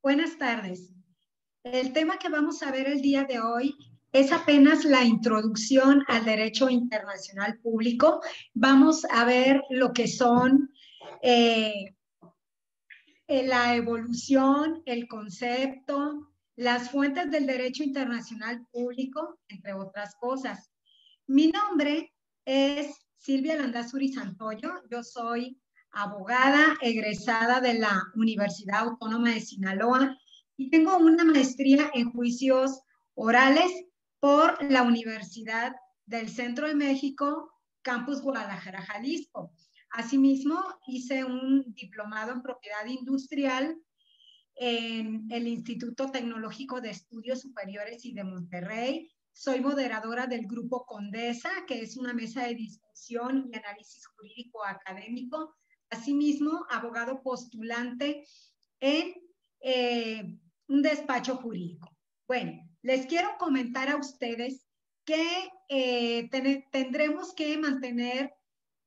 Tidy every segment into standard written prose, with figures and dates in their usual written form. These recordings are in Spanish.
Buenas tardes. El tema que vamos a ver el día de hoy es apenas la introducción al derecho internacional público. Vamos a ver lo que son la evolución, el concepto, las fuentes del derecho internacional público, entre otras cosas. Mi nombre es Silvia Landazuri Santoyo. Yo soy abogada egresada de la Universidad Autónoma de Sinaloa y tengo una maestría en juicios orales por la Universidad del Centro de México, Campus Guadalajara, Jalisco. Asimismo, hice un diplomado en propiedad industrial en el Instituto Tecnológico de Estudios Superiores y de Monterrey. Soy moderadora del Grupo Condesa, que es una mesa de discusión y análisis jurídico académico. Asimismo, abogado postulante en un despacho jurídico. Bueno, les quiero comentar a ustedes que tendremos que mantener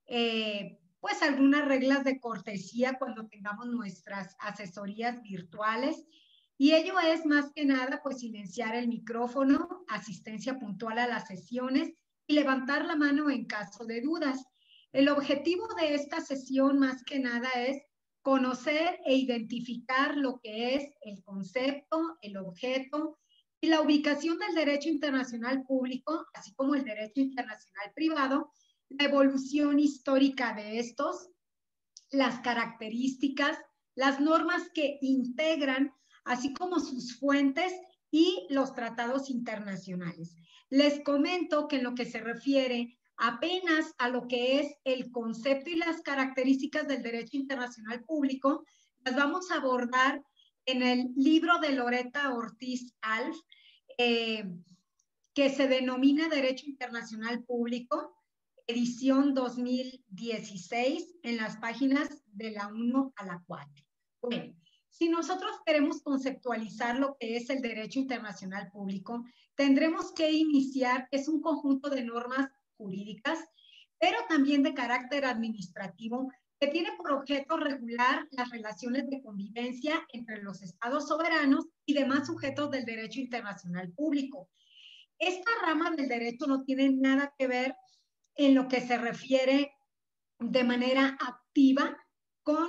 pues algunas reglas de cortesía cuando tengamos nuestras asesorías virtuales, y ello es más que nada pues silenciar el micrófono, asistencia puntual a las sesiones y levantar la mano en caso de dudas. El objetivo de esta sesión más que nada es conocer e identificar lo que es el concepto, el objeto y la ubicación del derecho internacional público, así como el derecho internacional privado, la evolución histórica de estos, las características, las normas que integran, así como sus fuentes y los tratados internacionales. Les comento que en lo que se refiere apenas a lo que es el concepto y las características del derecho internacional público, las vamos a abordar en el libro de Loretta Ortiz Alf, que se denomina Derecho Internacional Público, edición 2016, en las páginas de la 1 a la 4. Bueno, si nosotros queremos conceptualizar lo que es el derecho internacional público, tendremos que iniciar, es un conjunto de normas jurídicas, pero también de carácter administrativo, que tiene por objeto regular las relaciones de convivencia entre los estados soberanos y demás sujetos del derecho internacional público. Esta rama del derecho no tiene nada que ver en lo que se refiere de manera activa con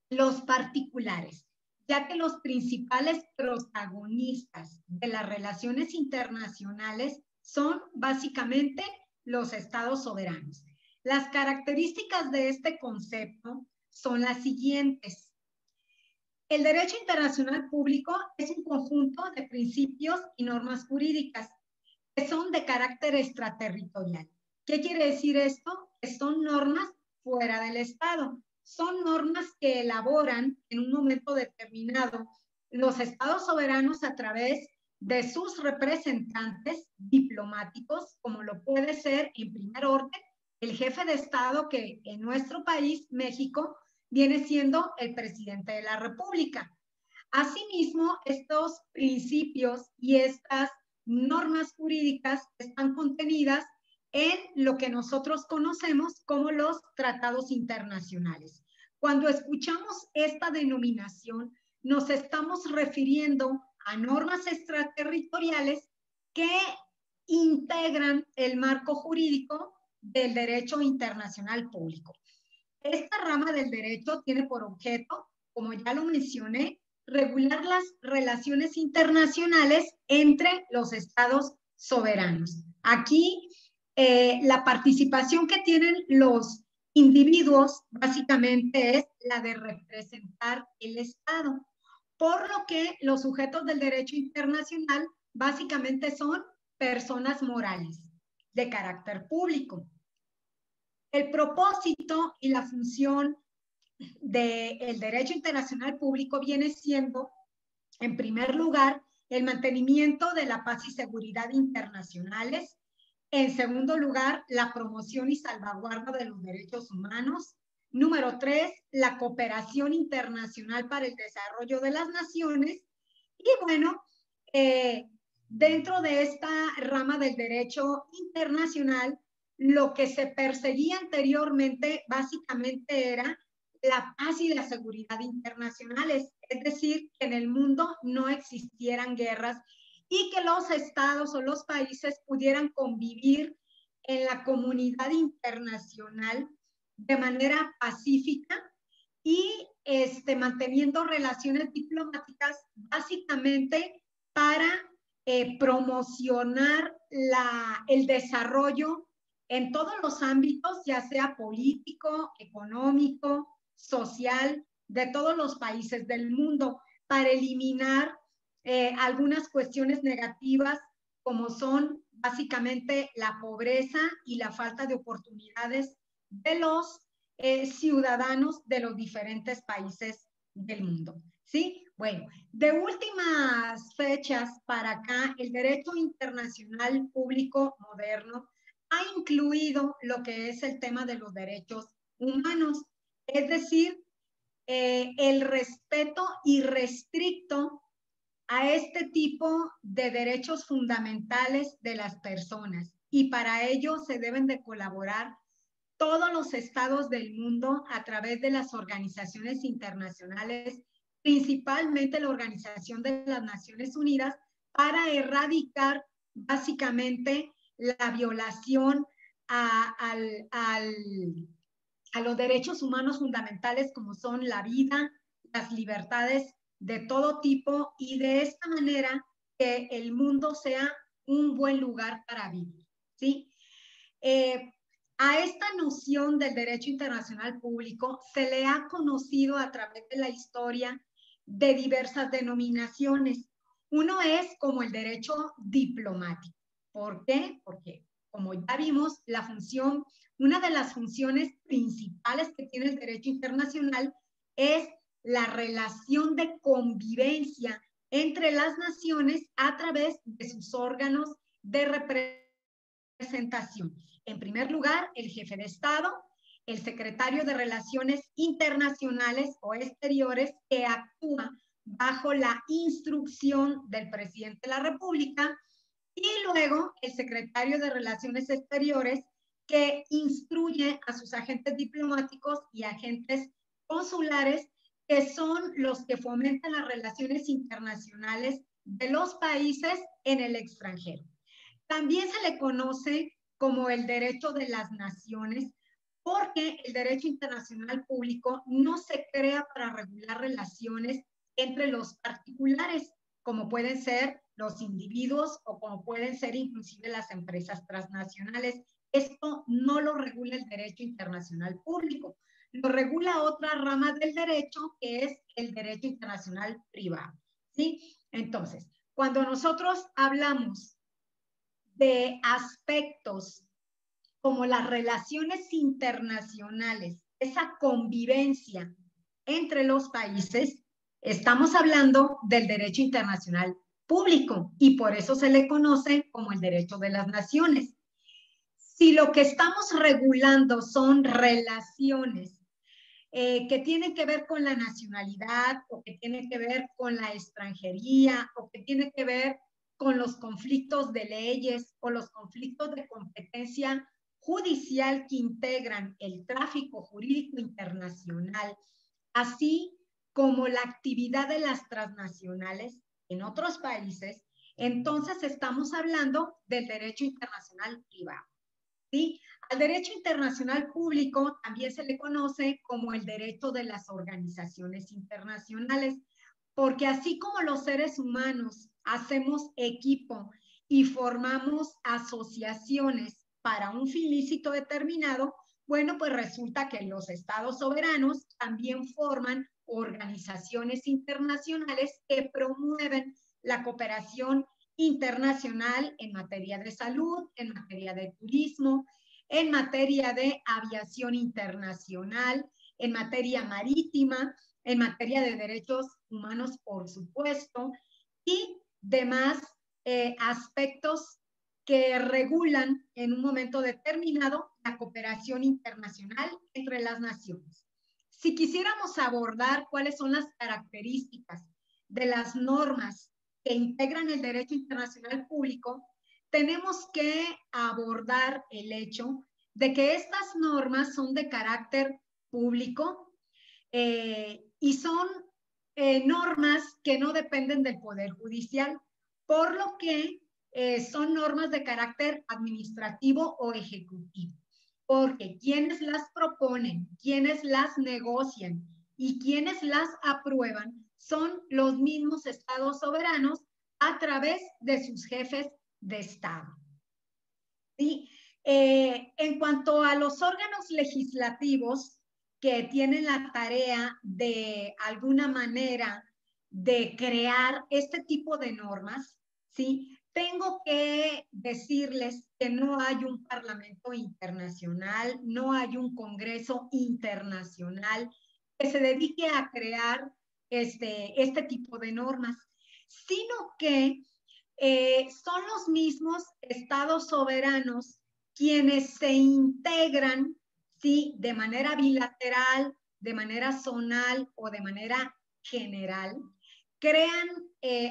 los particulares, ya que los principales protagonistas de las relaciones internacionales son básicamente los estados soberanos. Las características de este concepto son las siguientes. El derecho internacional público es un conjunto de principios y normas jurídicas que son de carácter extraterritorial. ¿Qué quiere decir esto? Que son normas fuera del Estado. Son normas que elaboran en un momento determinado los estados soberanos a través de sus representantes diplomáticos, como lo puede ser en primer orden el jefe de Estado, que en nuestro país, México, viene siendo el presidente de la República. Asimismo, estos principios y estas normas jurídicas están contenidas en lo que nosotros conocemos como los tratados internacionales. Cuando escuchamos esta denominación, nos estamos refiriendo a normas extraterritoriales que integran el marco jurídico del derecho internacional público. Esta rama del derecho tiene por objeto, como ya lo mencioné, regular las relaciones internacionales entre los estados soberanos. Aquí la participación que tienen los individuos básicamente es la de representar el Estado, por lo que los sujetos del derecho internacional básicamente son personas morales de carácter público. El propósito y la función del derecho internacional público viene siendo, en primer lugar, el mantenimiento de la paz y seguridad internacionales. En segundo lugar, la promoción y salvaguarda de los derechos humanos. Número 3, la cooperación internacional para el desarrollo de las naciones. Y bueno, dentro de esta rama del derecho internacional, lo que se perseguía anteriormente básicamente era la paz y la seguridad internacionales, es decir, que en el mundo no existieran guerras y que los estados o los países pudieran convivir en la comunidad internacional de manera pacífica y manteniendo relaciones diplomáticas básicamente para promocionar el desarrollo en todos los ámbitos, ya sea político, económico, social, de todos los países del mundo, para eliminar algunas cuestiones negativas como son básicamente la pobreza y la falta de oportunidades de los ciudadanos de los diferentes países del mundo. ¿Sí? Bueno, de últimas fechas para acá, el derecho internacional público moderno ha incluido lo que es el tema de los derechos humanos, es decir, el respeto irrestricto a este tipo de derechos fundamentales de las personas. Y para ello se deben de colaborar todos los estados del mundo a través de las organizaciones internacionales, principalmente la Organización de las Naciones Unidas, para erradicar básicamente la violación a los derechos humanos fundamentales como son la vida, las libertades de todo tipo y de esta manera que el mundo sea un buen lugar para vivir, ¿sí? A esta noción del derecho internacional público se le ha conocido a través de la historia de diversas denominaciones. Uno es como el derecho diplomático. ¿Por qué? Porque, como ya vimos, una de las funciones principales que tiene el derecho internacional es la relación de convivencia entre las naciones a través de sus órganos de representación. En primer lugar, el jefe de Estado, el secretario de Relaciones Internacionales o Exteriores, que actúa bajo la instrucción del presidente de la República, y luego el secretario de Relaciones Exteriores, que instruye a sus agentes diplomáticos y agentes consulares, que son los que fomentan las relaciones internacionales de los países en el extranjero. También se le conoce como el derecho de las naciones, porque el derecho internacional público no se crea para regular relaciones entre los particulares, como pueden ser los individuos o como pueden ser inclusive las empresas transnacionales. Esto no lo regula el derecho internacional público, lo regula otra rama del derecho que es el derecho internacional privado, ¿sí? Entonces, cuando nosotros hablamos de aspectos como las relaciones internacionales, esa convivencia entre los países, estamos hablando del derecho internacional público y por eso se le conoce como el derecho de las naciones. Si lo que estamos regulando son relaciones que tienen que ver con la nacionalidad o que tienen que ver con la extranjería o que tienen que ver con los conflictos de leyes o los conflictos de competencia judicial que integran el tráfico jurídico internacional, así como la actividad de las transnacionales en otros países, entonces estamos hablando del derecho internacional privado. ¿Sí? Al derecho internacional público también se le conoce como el derecho de las organizaciones internacionales, porque así como los seres humanos hacemos equipo y formamos asociaciones para un fin lícito determinado, bueno, pues resulta que los estados soberanos también forman organizaciones internacionales que promueven la cooperación internacional en materia de salud, en materia de turismo, en materia de aviación internacional, en materia marítima, en materia de derechos humanos, por supuesto, y demás aspectos que regulan en un momento determinado la cooperación internacional entre las naciones. Si quisiéramos abordar cuáles son las características de las normas que integran el derecho internacional público, tenemos que abordar el hecho de que estas normas son de carácter público, y son normas que no dependen del Poder Judicial, por lo que son normas de carácter administrativo o ejecutivo, porque quienes las proponen, quienes las negocian y quienes las aprueban son los mismos estados soberanos a través de sus jefes de Estado. ¿Sí? En cuanto a los órganos legislativos que tienen la tarea de alguna manera de crear este tipo de normas, ¿sí? Tengo que decirles que no hay un parlamento internacional, no hay un congreso internacional que se dedique a crear este tipo de normas, sino que son los mismos estados soberanos quienes se integran, ¿sí? De manera bilateral, de manera zonal o de manera general, crean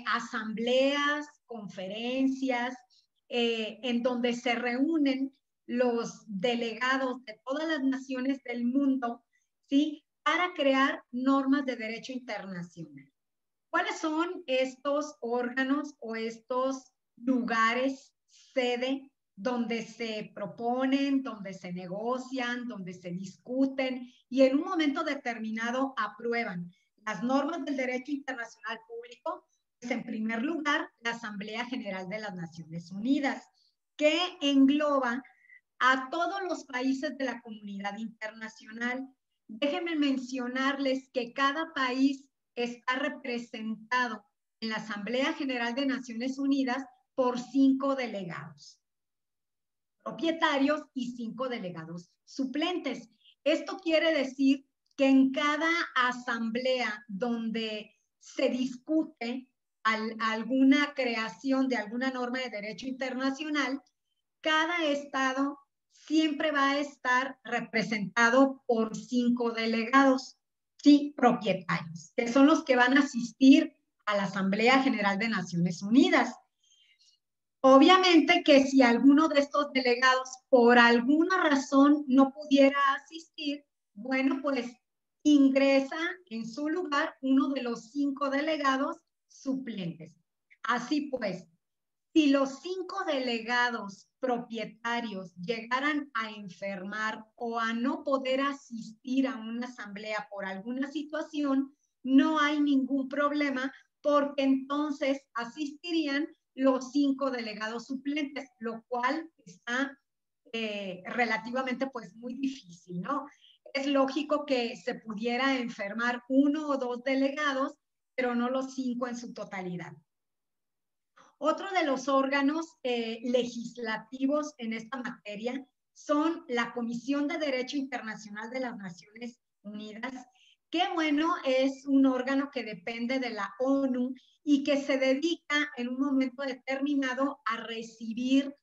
asambleas, conferencias, en donde se reúnen los delegados de todas las naciones del mundo, ¿sí? Para crear normas de derecho internacional. ¿Cuáles son estos órganos o estos lugares, sede, donde se proponen, donde se negocian, donde se discuten y en un momento determinado aprueban las normas del derecho internacional público? Pues en primer lugar, la Asamblea General de las Naciones Unidas, que engloba a todos los países de la comunidad internacional. Déjenme mencionarles que cada país está representado en la Asamblea General de Naciones Unidas por 5 delegados propietarios y 5 delegados suplentes. Esto quiere decir que en cada asamblea donde se discute alguna creación de alguna norma de derecho internacional, cada estado siempre va a estar representado por 5 delegados, sí, propietarios, que son los que van a asistir a la Asamblea General de Naciones Unidas. Obviamente que si alguno de estos delegados por alguna razón no pudiera asistir, bueno, pues ingresa en su lugar uno de los 5 delegados suplentes. Así pues, si los 5 delegados propietarios llegaran a enfermar o a no poder asistir a una asamblea por alguna situación, no hay ningún problema porque entonces asistirían los 5 delegados suplentes, lo cual está relativamente pues muy difícil, ¿no? Es lógico que se pudiera enfermar 1 o 2 delegados, pero no los 5 en su totalidad. Otro de los órganos legislativos en esta materia son la Comisión de Derecho Internacional de las Naciones Unidas, que bueno, es un órgano que depende de la ONU y que se dedica en un momento determinado a recibir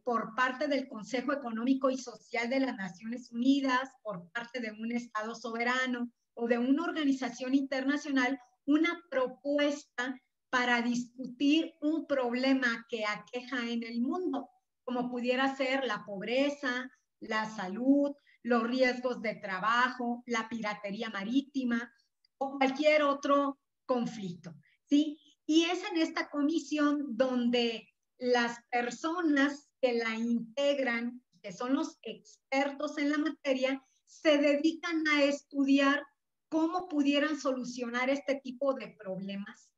por parte del Consejo Económico y Social de las Naciones Unidas, por parte de un Estado soberano o de una organización internacional, una propuesta para discutir un problema que aqueja en el mundo, como pudiera ser la pobreza, la salud, los riesgos de trabajo, la piratería marítima o cualquier otro conflicto, ¿sí? Y es en esta comisión donde las personas que la integran, que son los expertos en la materia, se dedican a estudiar cómo pudieran solucionar este tipo de problemas,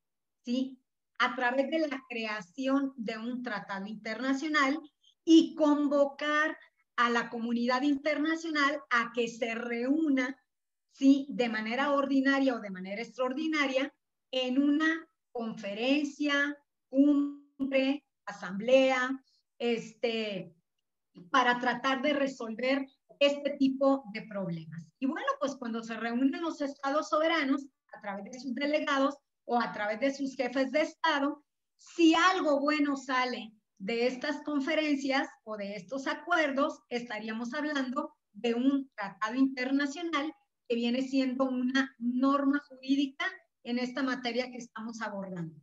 ¿sí? A través de la creación de un tratado internacional y convocar a la comunidad internacional a que se reúna, ¿sí? De manera ordinaria o de manera extraordinaria en una conferencia, cumbre, asamblea, para tratar de resolver este tipo de problemas. Y bueno, pues cuando se reúnen los estados soberanos a través de sus delegados o a través de sus jefes de estado, si algo bueno sale de estas conferencias o de estos acuerdos, estaríamos hablando de un tratado internacional que viene siendo una norma jurídica en esta materia que estamos abordando.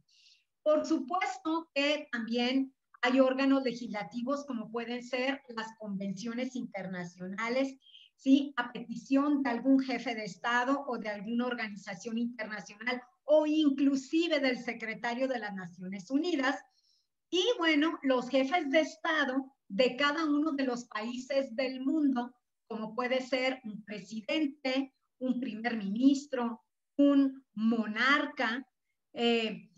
Por supuesto que también hay órganos legislativos como pueden ser las convenciones internacionales ¿sí? A petición de algún jefe de Estado o de alguna organización internacional o inclusive del secretario de las Naciones Unidas. Y bueno, los jefes de Estado de cada uno de los países del mundo, como puede ser un presidente, un primer ministro, un monarca,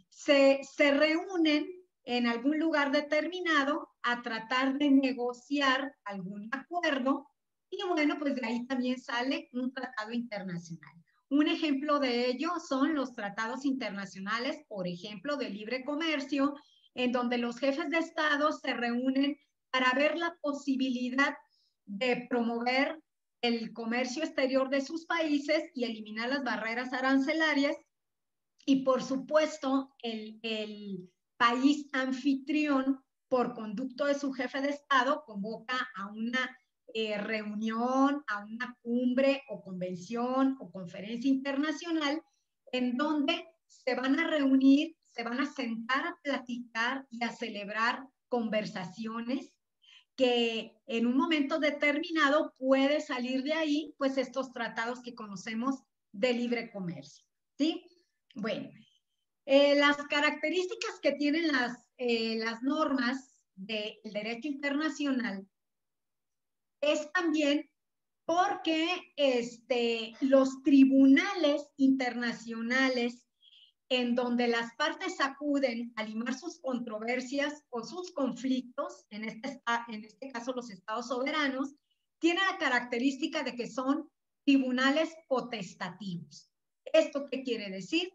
se reúnen en algún lugar determinado a tratar de negociar algún acuerdo y bueno, pues de ahí también sale un tratado internacional. Un ejemplo de ello son los tratados internacionales, por ejemplo, de libre comercio, en donde los jefes de Estado se reúnen para ver la posibilidad de promover el comercio exterior de sus países y eliminar las barreras arancelarias. Y por supuesto, el país anfitrión, por conducto de su jefe de Estado, convoca a una reunión, a una cumbre o convención o conferencia internacional en donde se van a reunir, se van a sentar a platicar y a celebrar conversaciones que en un momento determinado puede salir de ahí, pues estos tratados que conocemos de libre comercio, ¿sí? Bueno, las características que tienen las normas del derecho internacional es también porque los tribunales internacionales en donde las partes acuden a limar sus controversias o sus conflictos, en este caso los estados soberanos, tienen la característica de que son tribunales potestativos. ¿Esto qué quiere decir?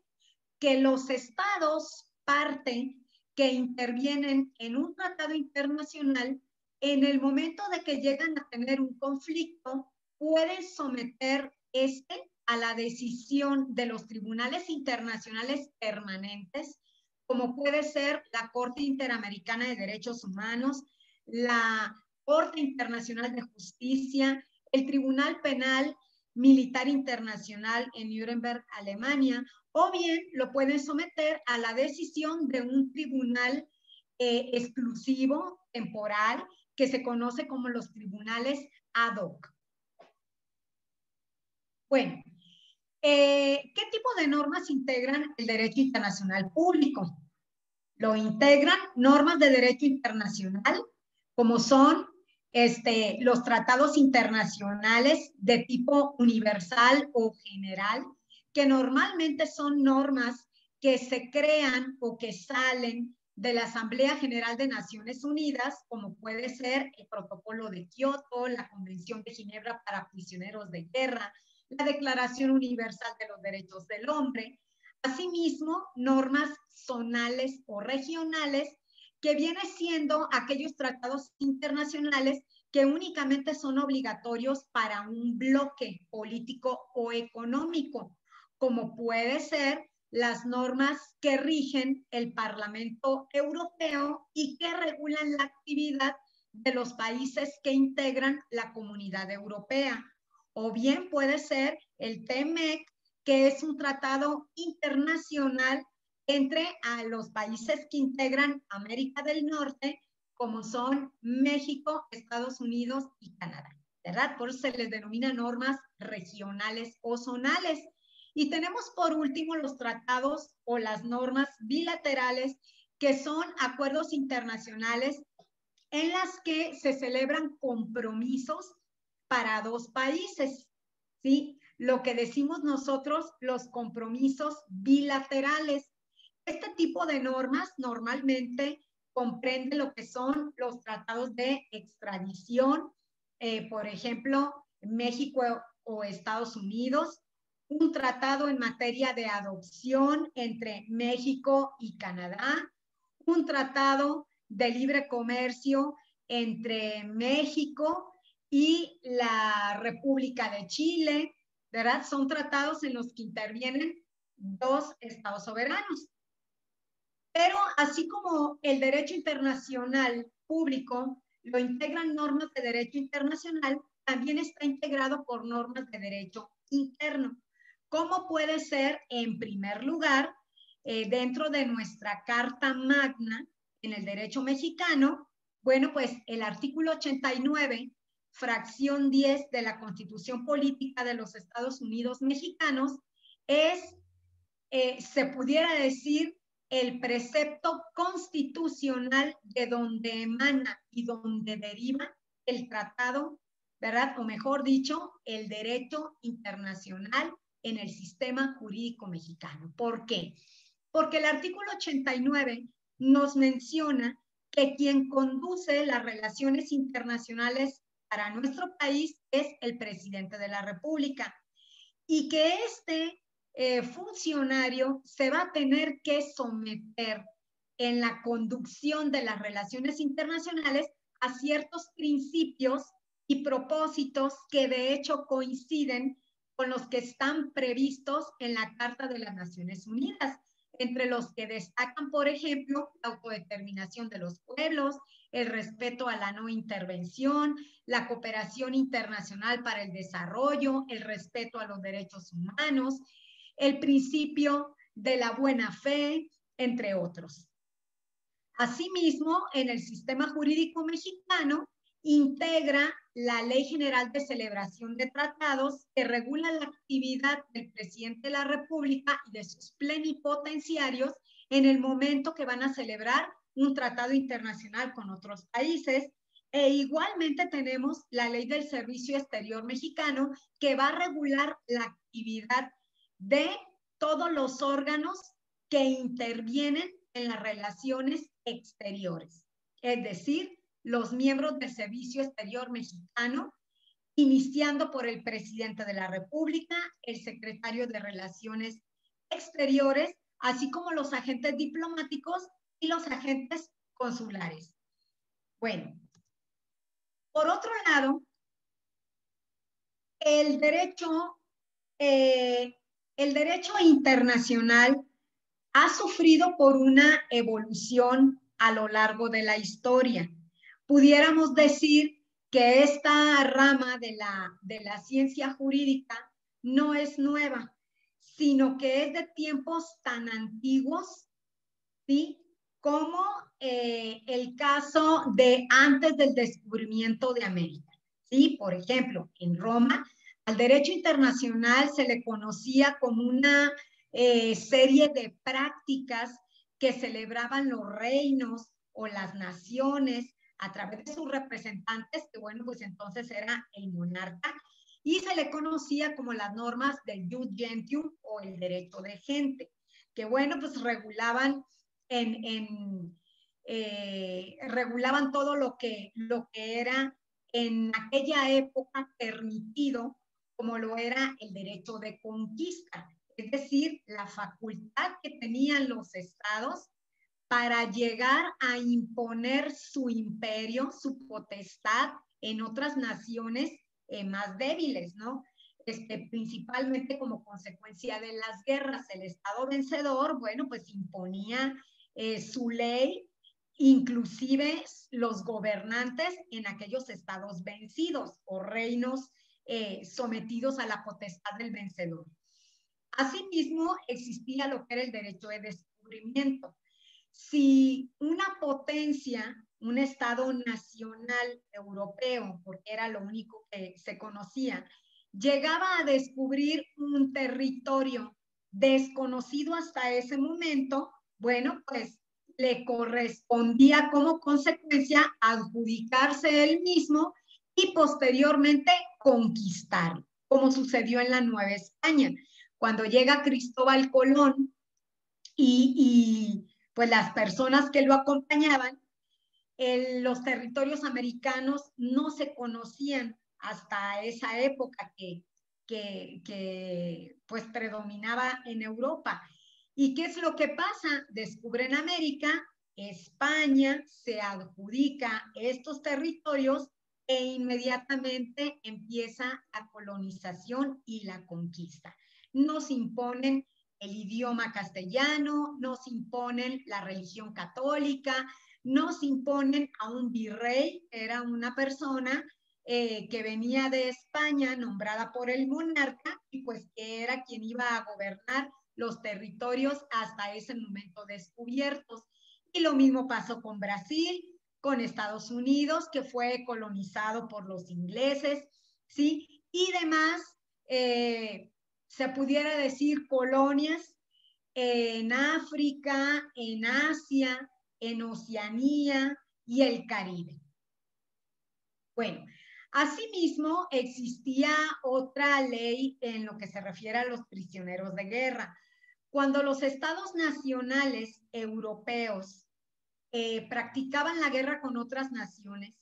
Que los estados parte que intervienen en un tratado internacional, en el momento de que llegan a tener un conflicto, pueden someter a la decisión de los tribunales internacionales permanentes, como puede ser la Corte Interamericana de Derechos Humanos, la Corte Internacional de Justicia, el Tribunal Penal Militar Internacional en Nuremberg, Alemania, o bien lo pueden someter a la decisión de un tribunal exclusivo, temporal, que se conoce como los tribunales ad hoc. Bueno, ¿qué tipo de normas integran el derecho internacional público? Lo integran normas de derecho internacional, como son los tratados internacionales de tipo universal o general, que normalmente son normas que se crean o que salen de la Asamblea General de Naciones Unidas, como puede ser el Protocolo de Kioto, la Convención de Ginebra para prisioneros de guerra, la Declaración Universal de los Derechos del Hombre. Asimismo, normas zonales o regionales, que viene siendo aquellos tratados internacionales que únicamente son obligatorios para un bloque político o económico, como puede ser las normas que rigen el Parlamento Europeo y que regulan la actividad de los países que integran la Comunidad Europea. O bien puede ser el TMEC, que es un tratado internacional entre a los países que integran América del Norte, como son México, Estados Unidos y Canadá, ¿verdad? Por eso se les denomina normas regionales o zonales. Y tenemos por último los tratados o las normas bilaterales, que son acuerdos internacionales en las que se celebran compromisos para dos países, ¿sí? Lo que decimos nosotros, los compromisos bilaterales. Este tipo de normas normalmente comprende lo que son los tratados de extradición, por ejemplo, México o Estados Unidos, un tratado en materia de adopción entre México y Canadá, un tratado de libre comercio entre México y la República de Chile, ¿verdad? Son tratados en los que intervienen dos estados soberanos. Pero así como el derecho internacional público lo integran normas de derecho internacional, también está integrado por normas de derecho interno. ¿Cómo puede ser, en primer lugar, dentro de nuestra Carta Magna en el derecho mexicano? Bueno, pues el artículo 89 fracción 10 de la Constitución Política de los Estados Unidos Mexicanos, es, se pudiera decir, el precepto constitucional de donde emana y donde deriva el tratado, ¿verdad? O mejor dicho, el derecho internacional en el sistema jurídico mexicano. ¿Por qué? Porque el artículo 89 nos menciona que quien conduce las relaciones internacionales para nuestro país es el presidente de la República y que este funcionario se va a tener que someter en la conducción de las relaciones internacionales a ciertos principios y propósitos que de hecho coinciden con los que están previstos en la Carta de las Naciones Unidas, entre los que destacan, por ejemplo, la autodeterminación de los pueblos, el respeto a la no intervención, la cooperación internacional para el desarrollo, el respeto a los derechos humanos, el principio de la buena fe, entre otros. Asimismo, en el sistema jurídico mexicano, integra la Ley General de Celebración de Tratados que regula la actividad del presidente de la República y de sus plenipotenciarios en el momento que van a celebrar un tratado internacional con otros países. E igualmente tenemos la Ley del Servicio Exterior Mexicano que va a regular la actividad de todos los órganos que intervienen en las relaciones exteriores, es decir, los miembros del Servicio Exterior Mexicano, iniciando por el presidente de la República, el secretario de Relaciones Exteriores, así como los agentes diplomáticos y los agentes consulares. Bueno, por otro lado, el derecho internacional ha sufrido por una evolución a lo largo de la historia. Pudiéramos decir que esta rama de la ciencia jurídica no es nueva, sino que es de tiempos tan antiguos, ¿sí? Como el caso de antes del descubrimiento de América, ¿sí? Por ejemplo, en Roma, al derecho internacional se le conocía como una serie de prácticas que celebraban los reinos o las naciones a través de sus representantes, que bueno, pues entonces era el monarca, y se le conocía como las normas del Jus Gentium o el derecho de gente, que bueno, pues regulaban regulaban todo lo que era en aquella época permitido, como lo era el derecho de conquista, es decir, la facultad que tenían los estados para llegar a imponer su imperio, su potestad en otras naciones más débiles, ¿no? Principalmente como consecuencia de las guerras, el estado vencedor, bueno, pues imponía su ley, inclusive los gobernantes en aquellos estados vencidos o reinos sometidos a la potestad del vencedor. Asimismo, existía lo que era el derecho de descubrimiento. Si una potencia, un estado nacional europeo, porque era lo único que se conocía, llegaba a descubrir un territorio desconocido hasta ese momento, bueno, pues le correspondía como consecuencia adjudicarse él mismo y posteriormente conquistarlo, como sucedió en la Nueva España. Cuando llega Cristóbal Colón y pues las personas que lo acompañaban, los territorios americanos no se conocían hasta esa época que pues predominaba en Europa. ¿Y qué es lo que pasa? Descubren América, España se adjudica estos territorios e inmediatamente empieza la colonización y la conquista. Nos imponen el idioma castellano, nos imponen la religión católica, nos imponen a un virrey, era una persona que venía de España, nombrada por el monarca, y pues que era quien iba a gobernar los territorios hasta ese momento descubiertos. Y lo mismo pasó con Brasil, con Estados Unidos, que fue colonizado por los ingleses, ¿sí? Y demás, se pudiera decir colonias en África, en Asia, en Oceanía y el Caribe. Bueno, asimismo existía otra ley en lo que se refiere a los prisioneros de guerra. Cuando los estados nacionales europeos practicaban la guerra con otras naciones,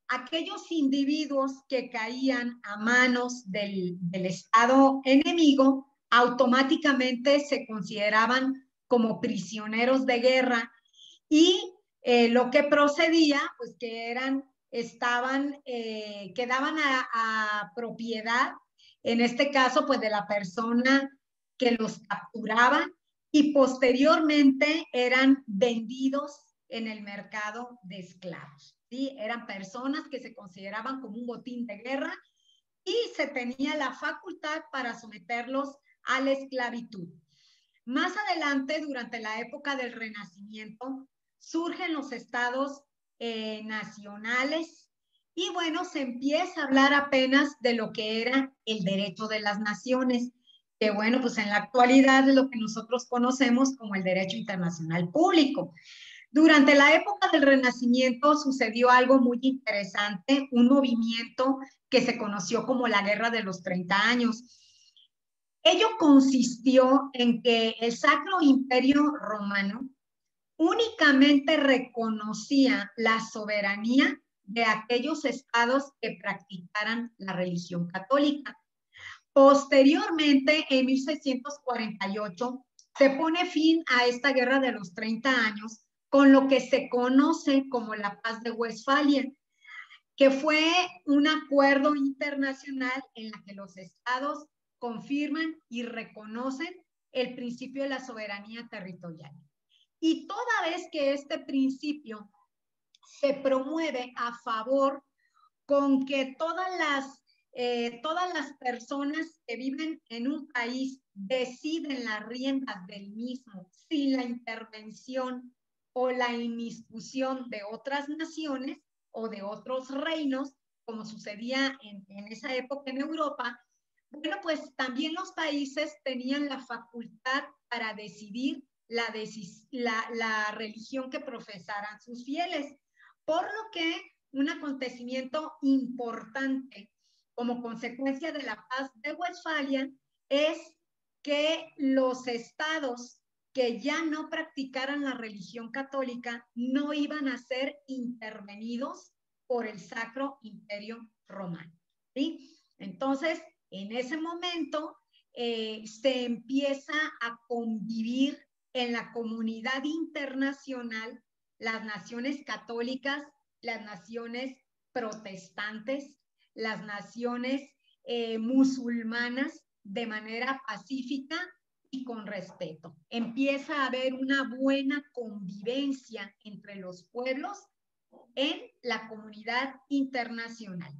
aquellos individuos que caían a manos del estado enemigo automáticamente se consideraban como prisioneros de guerra y lo que procedía, pues que quedaban a propiedad, en este caso, pues de la persona que los capturaba y posteriormente eran vendidos en el mercado de esclavos. ¿Sí? Eran personas que se consideraban como un botín de guerra y se tenía la facultad para someterlos a la esclavitud. Más adelante, durante la época del Renacimiento, surgen los estados nacionales y bueno, se empieza a hablar apenas de lo que era el derecho de las naciones, que bueno, pues en la actualidad es lo que nosotros conocemos como el derecho internacional público. Durante la época del Renacimiento sucedió algo muy interesante, un movimiento que se conoció como la Guerra de los 30 años. Ello consistió en que el Sacro Imperio Romano únicamente reconocía la soberanía de aquellos estados que practicaran la religión católica. Posteriormente, en 1648, se pone fin a esta guerra de los 30 años con lo que se conoce como la Paz de Westfalia, que fue un acuerdo internacional en la que los estados confirman y reconocen el principio de la soberanía territorial. Y toda vez que este principio se promueve a favor con que todas las personas que viven en un país deciden las riendas del mismo sin la intervención o la inmiscusión de otras naciones o de otros reinos, como sucedía en esa época en Europa, bueno, pues también los países tenían la facultad para decidir la religión que profesaran sus fieles, por lo que un acontecimiento importante como consecuencia de la Paz de Westfalia es que los estados que ya no practicaran la religión católica no iban a ser intervenidos por el Sacro Imperio Romano. ¿Sí? Entonces, en ese momento se empieza a convivir en la comunidad internacional las naciones católicas, las naciones protestantes, las naciones musulmanas de manera pacífica y con respeto. Empieza a haber una buena convivencia entre los pueblos en la comunidad internacional.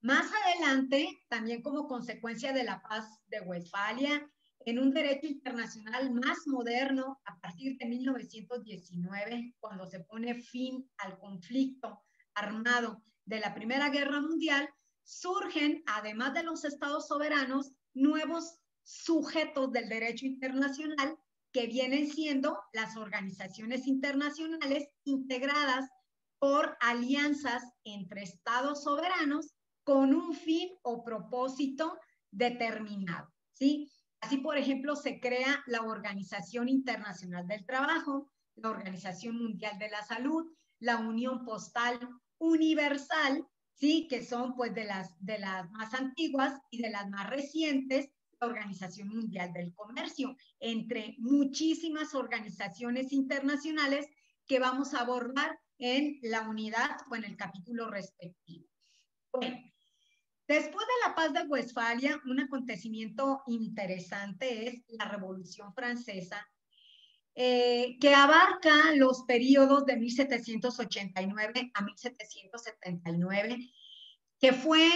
Más adelante, también como consecuencia de la Paz de Westfalia, en un derecho internacional más moderno, a partir de 1919, cuando se pone fin al conflicto armado de la Primera Guerra Mundial, surgen, además de los estados soberanos, nuevos sujetos del derecho internacional que vienen siendo las organizaciones internacionales integradas por alianzas entre estados soberanos con un fin o propósito determinado, ¿sí? Así, por ejemplo, se crea la Organización Internacional del Trabajo, la Organización Mundial de la Salud, la Unión Postal Universal, ¿sí? Que son pues de las más antiguas y de las más recientes, la Organización Mundial del Comercio, entre muchísimas organizaciones internacionales que vamos a abordar en la unidad o en el capítulo respectivo. Bueno, después de la Paz de Westfalia, un acontecimiento interesante es la Revolución Francesa, que abarca los periodos de 1789 a 1779, que fue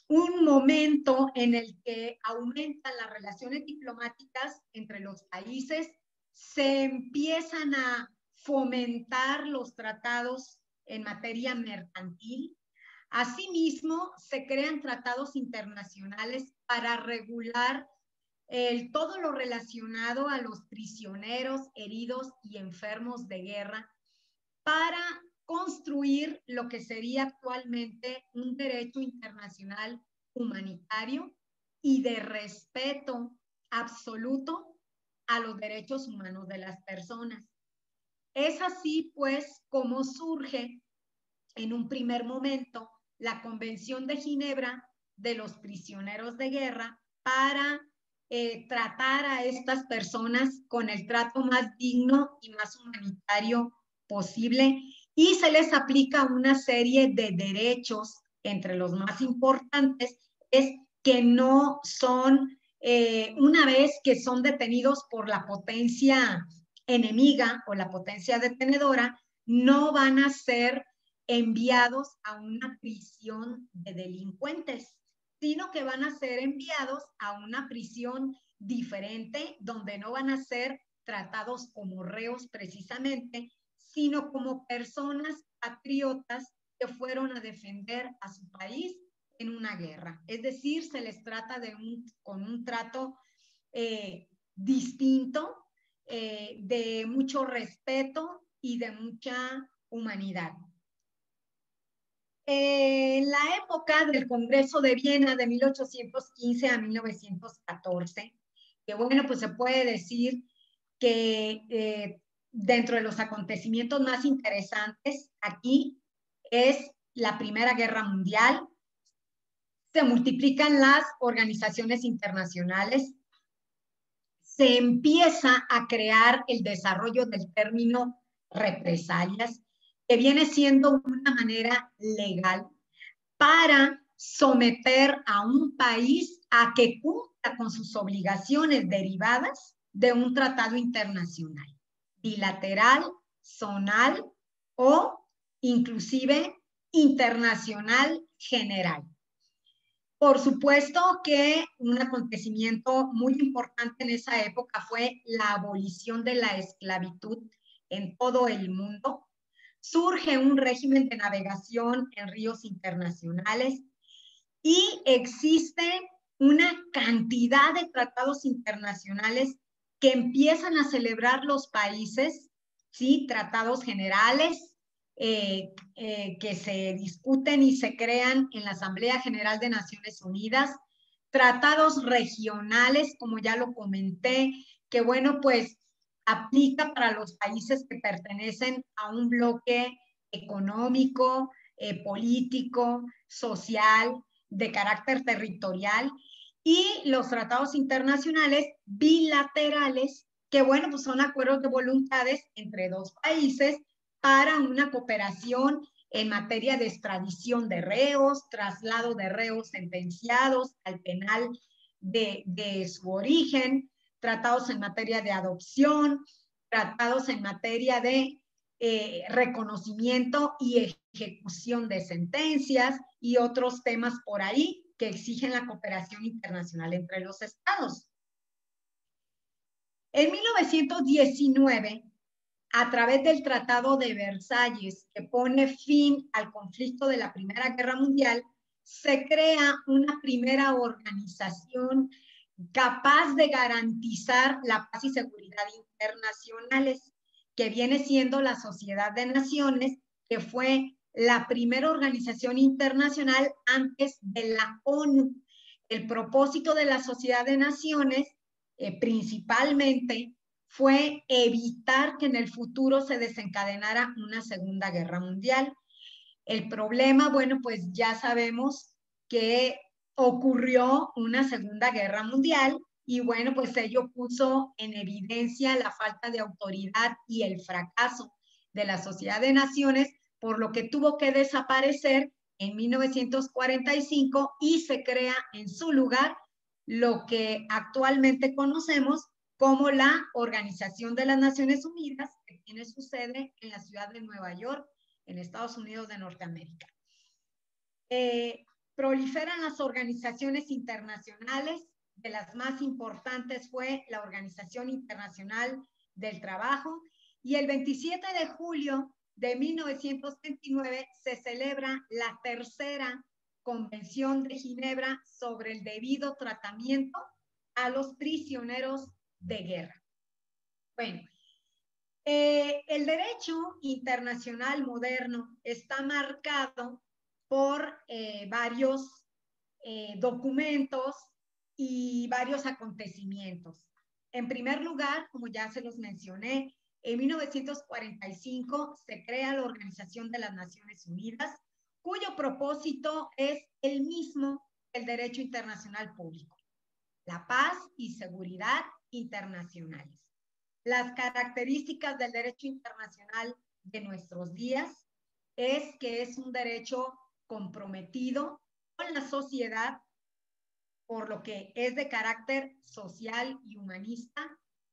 un momento en el que aumentan las relaciones diplomáticas entre los países, se empiezan a fomentar los tratados en materia mercantil. Asimismo, se crean tratados internacionales para regular todo lo relacionado a los prisioneros, heridos y enfermos de guerra, para construir lo que sería actualmente un derecho internacional humanitario y de respeto absoluto a los derechos humanos de las personas. Es así, pues, como surge en un primer momento la Convención de Ginebra de los prisioneros de guerra para tratar a estas personas con el trato más digno y más humanitario posible, y se les aplica una serie de derechos. Entre los más importantes es que no son, una vez que son detenidos por la potencia enemiga o la potencia detenedora, no van a ser enviados a una prisión de delincuentes, sino que van a ser enviados a una prisión diferente, donde no van a ser tratados como reos precisamente, sino como personas patriotas que fueron a defender a su país en una guerra. Es decir, se les trata con un trato distinto, de mucho respeto y de mucha humanidad. En la época del Congreso de Viena de 1815 a 1914, que bueno, pues se puede decir que dentro de los acontecimientos más interesantes aquí es la Primera Guerra Mundial. Se multiplican las organizaciones internacionales, se empieza a crear el desarrollo del término represalias, que viene siendo una manera legal para someter a un país a que cumpla con sus obligaciones derivadas de un tratado internacional, bilateral, zonal o inclusive internacional general. Por supuesto que un acontecimiento muy importante en esa época fue la abolición de la esclavitud en todo el mundo. Surge un régimen de navegación en ríos internacionales y existe una cantidad de tratados internacionales que empiezan a celebrar los países, ¿sí? Tratados generales, que se discuten y se crean en la Asamblea General de Naciones Unidas, tratados regionales, como ya lo comenté, que bueno, pues aplica para los países que pertenecen a un bloque económico, político, social, de carácter territorial, y los tratados internacionales bilaterales, que bueno, pues son acuerdos de voluntades entre dos países para una cooperación en materia de extradición de reos, traslado de reos sentenciados al penal de su origen, tratados en materia de adopción, tratados en materia de reconocimiento y ejecución de sentencias y otros temas por ahí que exigen la cooperación internacional entre los estados. En 1919, a través del Tratado de Versalles, que pone fin al conflicto de la Primera Guerra Mundial, se crea una primera organización capaz de garantizar la paz y seguridad internacionales, que viene siendo la Sociedad de Naciones, que fue la primera organización internacional antes de la ONU. El propósito de la Sociedad de Naciones, principalmente, fue evitar que en el futuro se desencadenara una Segunda Guerra Mundial. El problema, bueno, pues ya sabemos que ocurrió una Segunda Guerra Mundial y bueno, pues ello puso en evidencia la falta de autoridad y el fracaso de la Sociedad de Naciones, por lo que tuvo que desaparecer en 1945 y se crea en su lugar lo que actualmente conocemos como la Organización de las Naciones Unidas, que tiene su sede en la ciudad de Nueva York, en Estados Unidos de Norteamérica. Proliferan las organizaciones internacionales. De las más importantes fue la Organización Internacional del Trabajo Y el 27 de julio de 1929 se celebra la tercera Convención de Ginebra sobre el debido tratamiento a los prisioneros de guerra. Bueno, el derecho internacional moderno está marcado por varios documentos y varios acontecimientos. En primer lugar, como ya se los mencioné, en 1945 se crea la Organización de las Naciones Unidas, cuyo propósito es el mismo que el derecho internacional público: la paz y seguridad internacionales. Las características del derecho internacional de nuestros días es que es un derecho comprometido con la sociedad, por lo que es de carácter social y humanista,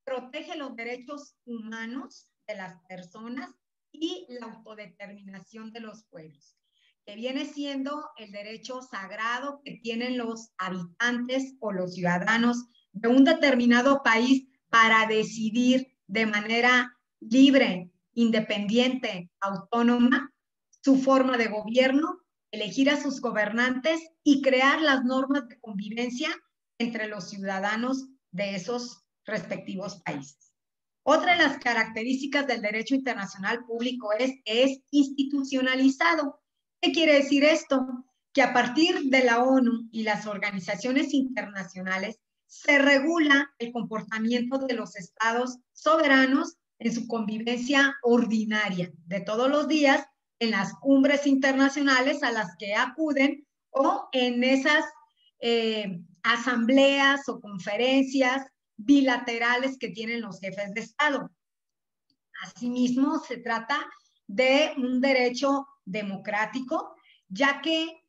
protege los derechos humanos de las personas y la autodeterminación de los pueblos, que viene siendo el derecho sagrado que tienen los habitantes o los ciudadanos de un determinado país para decidir de manera libre, independiente, autónoma, su forma de gobierno, elegir a sus gobernantes y crear las normas de convivencia entre los ciudadanos de esos respectivos países. Otra de las características del derecho internacional público es que es institucionalizado. ¿Qué quiere decir esto? Que a partir de la ONU y las organizaciones internacionales se regula el comportamiento de los estados soberanos en su convivencia ordinaria de todos los días, en las cumbres internacionales a las que acuden o en esas asambleas o conferencias bilaterales que tienen los jefes de Estado. Asimismo, se trata de un derecho democrático, ya que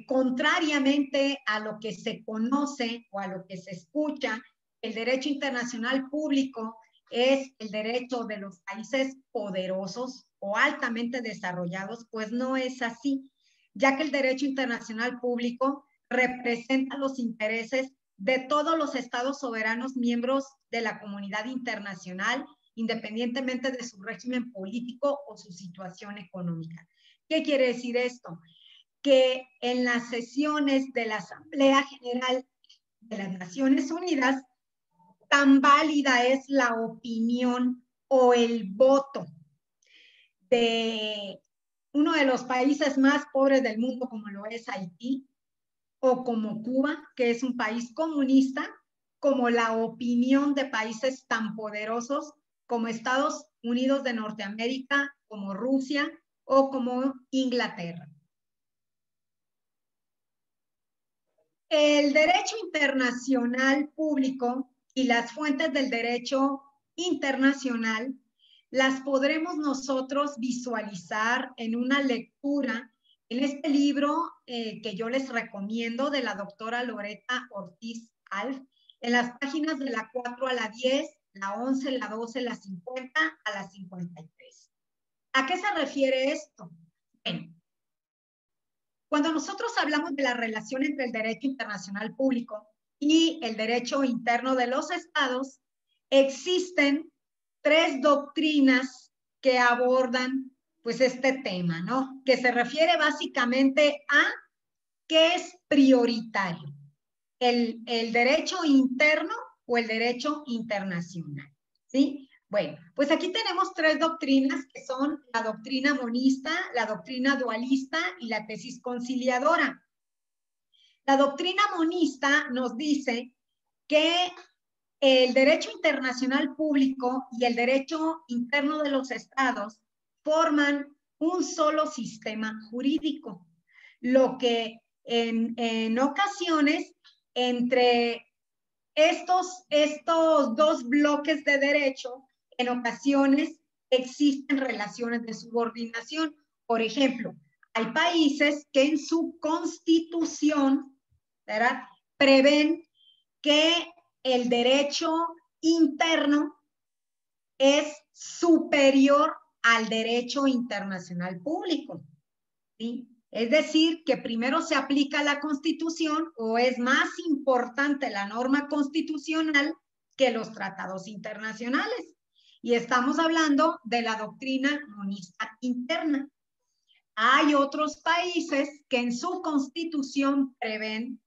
contrariamente a lo que se conoce o a lo que se escucha, el derecho internacional público es el derecho de los países poderosos o altamente desarrollados, pues no es así, ya que el derecho internacional público representa los intereses de todos los estados soberanos miembros de la comunidad internacional, independientemente de su régimen político o su situación económica. ¿Qué quiere decir esto? Que en las sesiones de la Asamblea General de las Naciones Unidas, tan válida es la opinión o el voto de uno de los países más pobres del mundo, como lo es Haití, o como Cuba, que es un país comunista, como la opinión de países tan poderosos como Estados Unidos de Norteamérica, como Rusia o como Inglaterra. El derecho internacional público y las fuentes del derecho internacional las podremos nosotros visualizar en una lectura en este libro que yo les recomiendo, de la doctora Loretta Ortiz Alf, en las páginas de la 4 a la 10, la 11, la 12, la 50 a la 53. ¿A qué se refiere esto? Bueno, cuando nosotros hablamos de la relación entre el derecho internacional público y el derecho interno de los estados, existen tres doctrinas que abordan pues este tema, ¿no? Que se refiere básicamente a qué es prioritario, el derecho interno o el derecho internacional, ¿sí? Bueno, pues aquí tenemos tres doctrinas que son la doctrina monista, la doctrina dualista y la tesis conciliadora. La doctrina monista nos dice que el derecho internacional público y el derecho interno de los estados forman un solo sistema jurídico, lo que en ocasiones entre estos dos bloques de derecho, en ocasiones existen relaciones de subordinación. Por ejemplo, hay países que en su constitución, ¿verdad?, prevén que el derecho interno es superior al derecho internacional público, ¿sí? Es decir, que primero se aplica la Constitución o es más importante la norma constitucional que los tratados internacionales. Y estamos hablando de la doctrina monista interna. Hay otros países que en su constitución prevén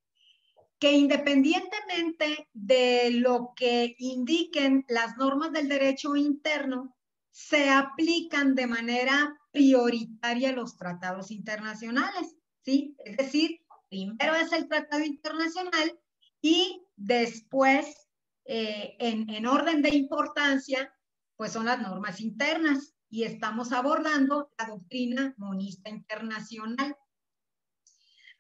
que independientemente de lo que indiquen las normas del derecho interno, se aplican de manera prioritaria los tratados internacionales, ¿sí? Es decir, primero es el tratado internacional y después, en orden de importancia, pues son las normas internas y estamos abordando la doctrina monista internacional.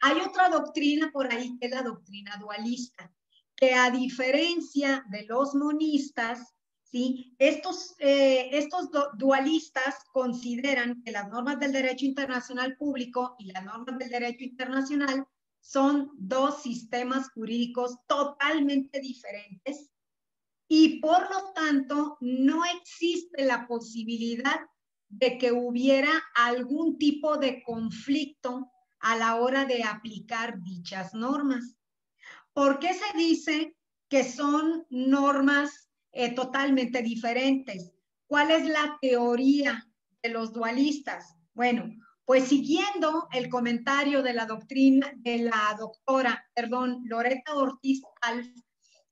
Hay otra doctrina por ahí que es la doctrina dualista, que a diferencia de los monistas, ¿sí? Estos dualistas consideran que las normas del derecho internacional público y las normas del derecho internacional son dos sistemas jurídicos totalmente diferentes y por lo tanto no existe la posibilidad de que hubiera algún tipo de conflicto a la hora de aplicar dichas normas. ¿Por qué se dice que son normas totalmente diferentes? ¿Cuál es la teoría de los dualistas? Bueno, pues siguiendo el comentario de la doctrina de la doctora, Loretta Ortiz Alf,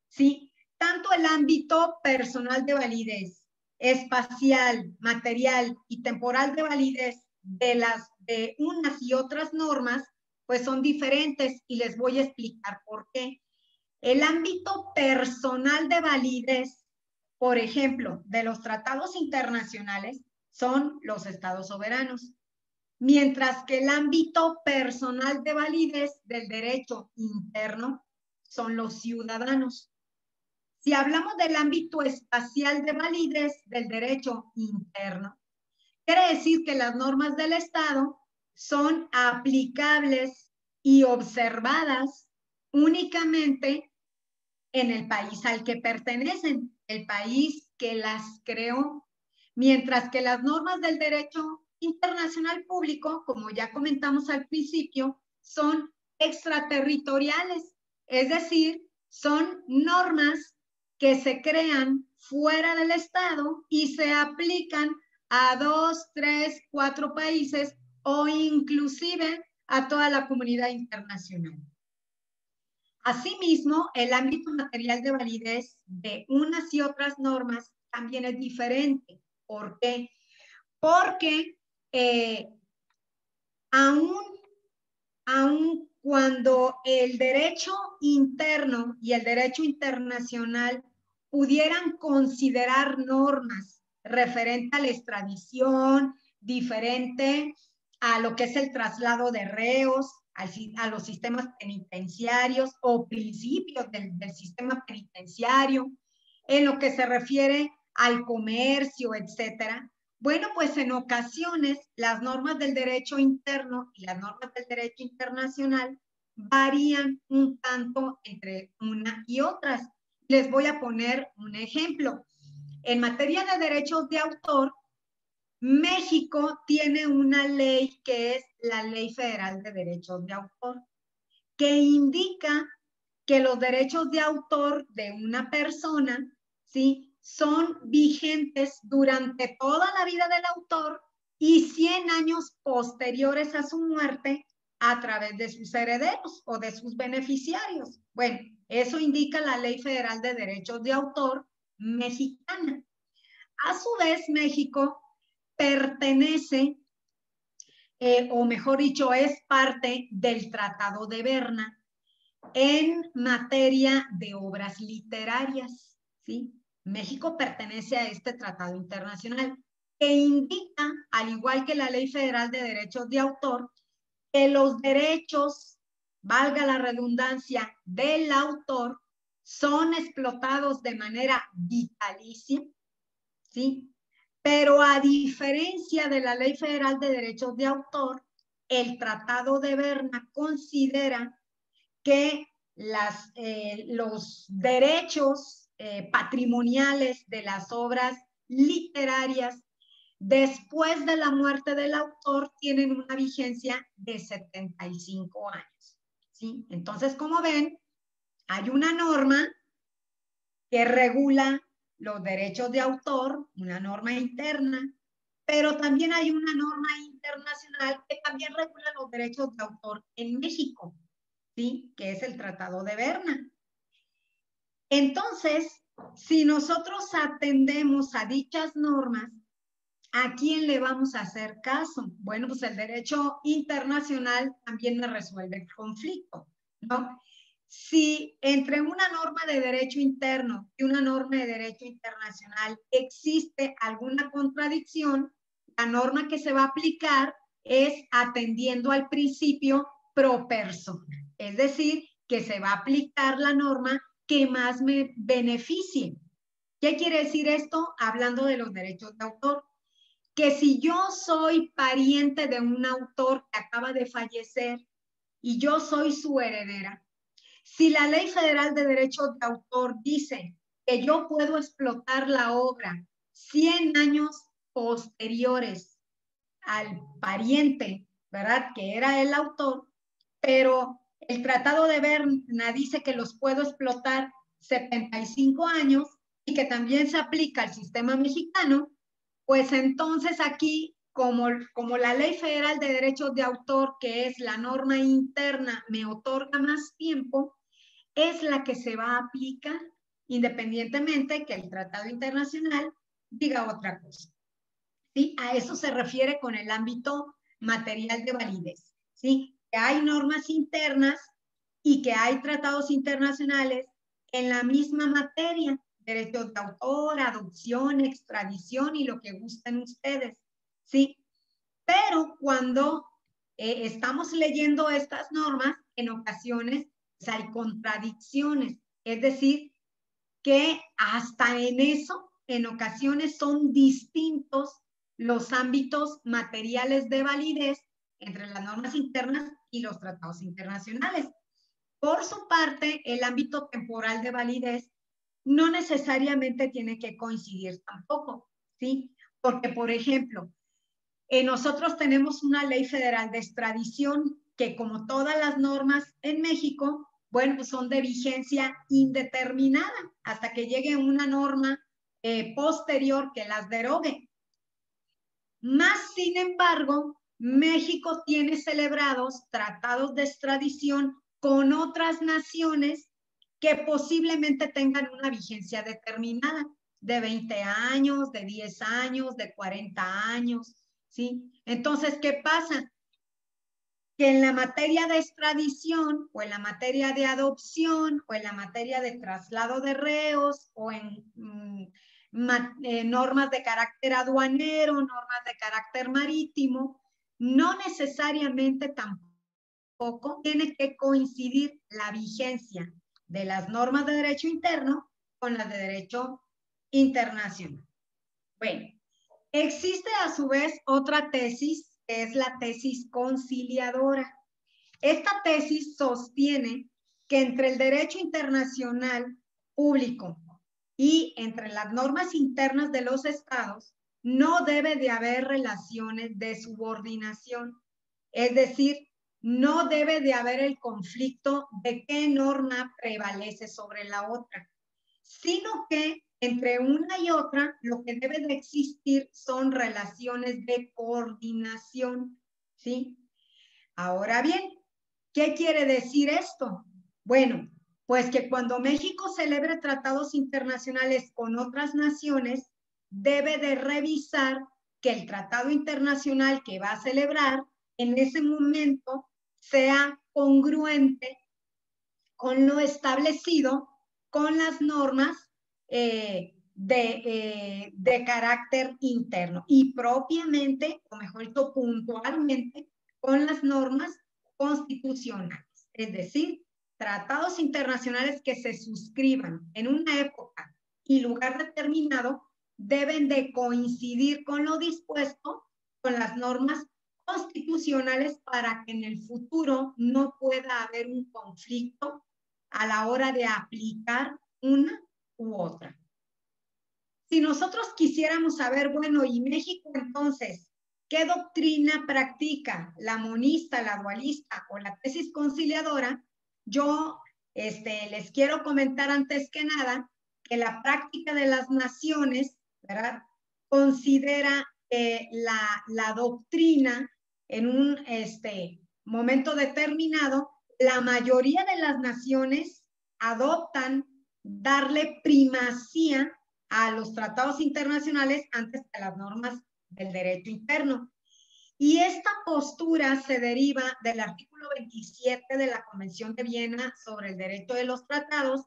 ¿sí? Tanto el ámbito personal de validez, espacial, material y temporal de validez de unas y otras normas, pues son diferentes y les voy a explicar por qué. El ámbito personal de validez, por ejemplo, de los tratados internacionales, son los estados soberanos, mientras que el ámbito personal de validez del derecho interno son los ciudadanos. Si hablamos del ámbito espacial de validez del derecho interno, quiere decir que las normas del Estado son aplicables y observadas únicamente en el país al que pertenecen, el país que las creó, mientras que las normas del derecho internacional público, como ya comentamos al principio, son extraterritoriales, es decir, son normas que se crean fuera del Estado y se aplican a 2, 3, 4 países o inclusive a toda la comunidad internacional. Asimismo, el ámbito material de validez de unas y otras normas también es diferente. ¿Por qué? Porque aun cuando el derecho interno y el derecho internacional pudieran considerar normas referente a la extradición, diferente a lo que es el traslado de reos, a los sistemas penitenciarios o principios del sistema penitenciario, en lo que se refiere al comercio, etcétera. Bueno, pues en ocasiones las normas del derecho interno y las normas del derecho internacional varían un tanto entre una y otras. Les voy a poner un ejemplo. En materia de derechos de autor, México tiene una ley que es la Ley Federal de Derechos de Autor, que indica que los derechos de autor de una persona, ¿sí?, son vigentes durante toda la vida del autor y 100 años posteriores a su muerte a través de sus herederos o de sus beneficiarios. Bueno, eso indica la Ley Federal de Derechos de Autor mexicana. A su vez, México pertenece, o mejor dicho, es parte del Tratado de Berna en materia de obras literarias, ¿sí? México pertenece a este tratado internacional que indica, al igual que la Ley Federal de Derechos de Autor, que los derechos, valga la redundancia, del autor son explotados de manera vitalicia, ¿sí? Pero a diferencia de la Ley Federal de Derechos de Autor, el Tratado de Berna considera que los derechos patrimoniales de las obras literarias después de la muerte del autor tienen una vigencia de 75 años. ¿Sí? Entonces, como ven, hay una norma que regula los derechos de autor, una norma interna, pero también hay una norma internacional que también regula los derechos de autor en México, ¿sí? Que es el Tratado de Berna. Entonces, si nosotros atendemos a dichas normas, ¿a quién le vamos a hacer caso? Bueno, pues el derecho internacional también me resuelve el conflicto, ¿no? Si entre una norma de derecho interno y una norma de derecho internacional existe alguna contradicción, la norma que se va a aplicar es atendiendo al principio pro persona, es decir, que se va a aplicar la norma que más me beneficie. ¿Qué quiere decir esto? Hablando de los derechos de autor, que si yo soy pariente de un autor que acaba de fallecer y yo soy su heredera, si la Ley Federal de Derechos de Autor dice que yo puedo explotar la obra 100 años posteriores al pariente, ¿verdad? Que era el autor, pero el Tratado de Berna dice que los puedo explotar 75 años y que también se aplica al sistema mexicano, pues entonces aquí, como la Ley Federal de Derechos de Autor, que es la norma interna, me otorga más tiempo, es la que se va a aplicar, independientemente que el Tratado Internacional diga otra cosa. ¿Sí? A eso se refiere con el ámbito material de validez. ¿Sí? Que hay normas internas y que hay tratados internacionales en la misma materia, derechos de autor, adopción, extradición y lo que gusten ustedes. ¿Sí? Pero cuando estamos leyendo estas normas, en ocasiones pues, hay contradicciones, es decir, que hasta en eso, en ocasiones son distintos los ámbitos materiales de validez entre las normas internas y los tratados internacionales. Por su parte, el ámbito temporal de validez no necesariamente tiene que coincidir tampoco, ¿sí? Porque, por ejemplo, nosotros tenemos una ley federal de extradición que, como todas las normas en México, bueno, pues son de vigencia indeterminada hasta que llegue una norma posterior que las derogue. Más sin embargo, México tiene celebrados tratados de extradición con otras naciones que posiblemente tengan una vigencia determinada, de 20 años, de 10 años, de 40 años, ¿sí? Entonces, ¿qué pasa? Que en la materia de extradición o en la materia de adopción o en la materia de traslado de reos o en normas de carácter aduanero, normas de carácter marítimo, no necesariamente tampoco tiene que coincidir la vigencia de las normas de derecho interno con las de derecho internacional. Bueno, existe a su vez otra tesis, que es la tesis conciliadora. Esta tesis sostiene que entre el derecho internacional público y entre las normas internas de los estados no debe de haber relaciones de subordinación. Es decir, no debe de haber el conflicto de qué norma prevalece sobre la otra, sino que entre una y otra lo que debe de existir son relaciones de coordinación, ¿sí? Ahora bien, ¿qué quiere decir esto? Bueno, pues que cuando México celebre tratados internacionales con otras naciones, debe de revisar que el tratado internacional que va a celebrar en ese momento sea congruente con lo establecido con las normas de carácter interno y propiamente, o mejor dicho, puntualmente, con las normas constitucionales. Es decir, tratados internacionales que se suscriban en una época y lugar determinado deben de coincidir con lo dispuesto con las normas constitucionales para que en el futuro no pueda haber un conflicto a la hora de aplicar una u otra. Si nosotros quisiéramos saber, bueno, ¿y México entonces qué doctrina practica? ¿La monista, la dualista o la tesis conciliadora? Yo les quiero comentar antes que nada que la práctica de las naciones, ¿verdad?, considera la doctrina en un momento determinado, la mayoría de las naciones adoptan darle primacía a los tratados internacionales antes que a las normas del derecho interno. Y esta postura se deriva del artículo 27 de la Convención de Viena sobre el derecho de los tratados,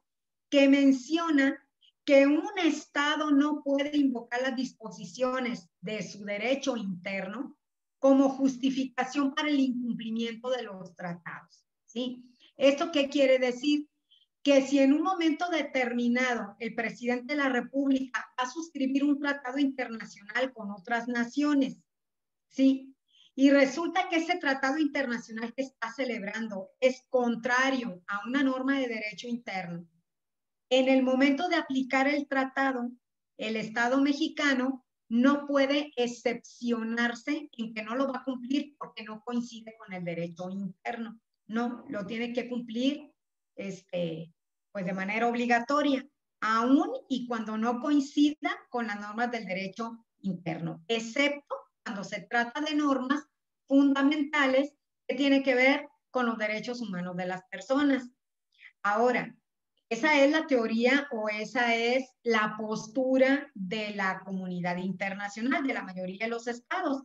que menciona que un Estado no puede invocar las disposiciones de su derecho interno como justificación para el incumplimiento de los tratados, ¿sí? ¿Esto qué quiere decir? Que si en un momento determinado el presidente de la República va a suscribir un tratado internacional con otras naciones, ¿sí?, y resulta que ese tratado internacional que está celebrando es contrario a una norma de derecho interno, en el momento de aplicar el tratado, el Estado mexicano no puede excepcionarse en que no lo va a cumplir porque no coincide con el derecho interno. No, lo tiene que cumplir pues de manera obligatoria, aún y cuando no coincida con las normas del derecho interno, excepto cuando se trata de normas fundamentales que tienen que ver con los derechos humanos de las personas. Ahora, esa es la teoría o esa es la postura de la comunidad internacional, de la mayoría de los estados.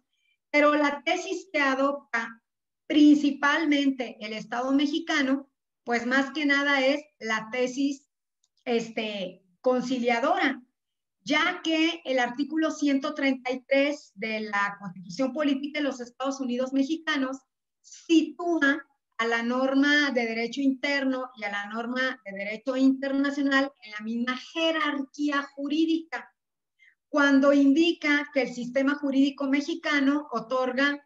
Pero la tesis que adopta principalmente el Estado mexicano, pues más que nada es la tesis conciliadora, ya que el artículo 133 de la Constitución Política de los Estados Unidos Mexicanos sitúa a la norma de derecho interno y a la norma de derecho internacional en la misma jerarquía jurídica, cuando indica que el sistema jurídico mexicano otorga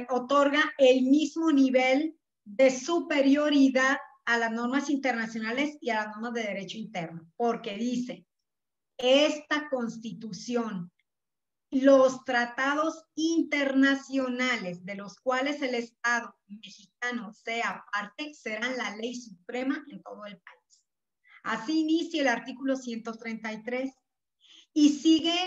otorga el mismo nivel de superioridad a las normas internacionales y a las normas de derecho interno, porque dice, esta Constitución, los tratados internacionales de los cuales el Estado mexicano sea parte serán la ley suprema en todo el país. Así inicia el artículo 133 y sigue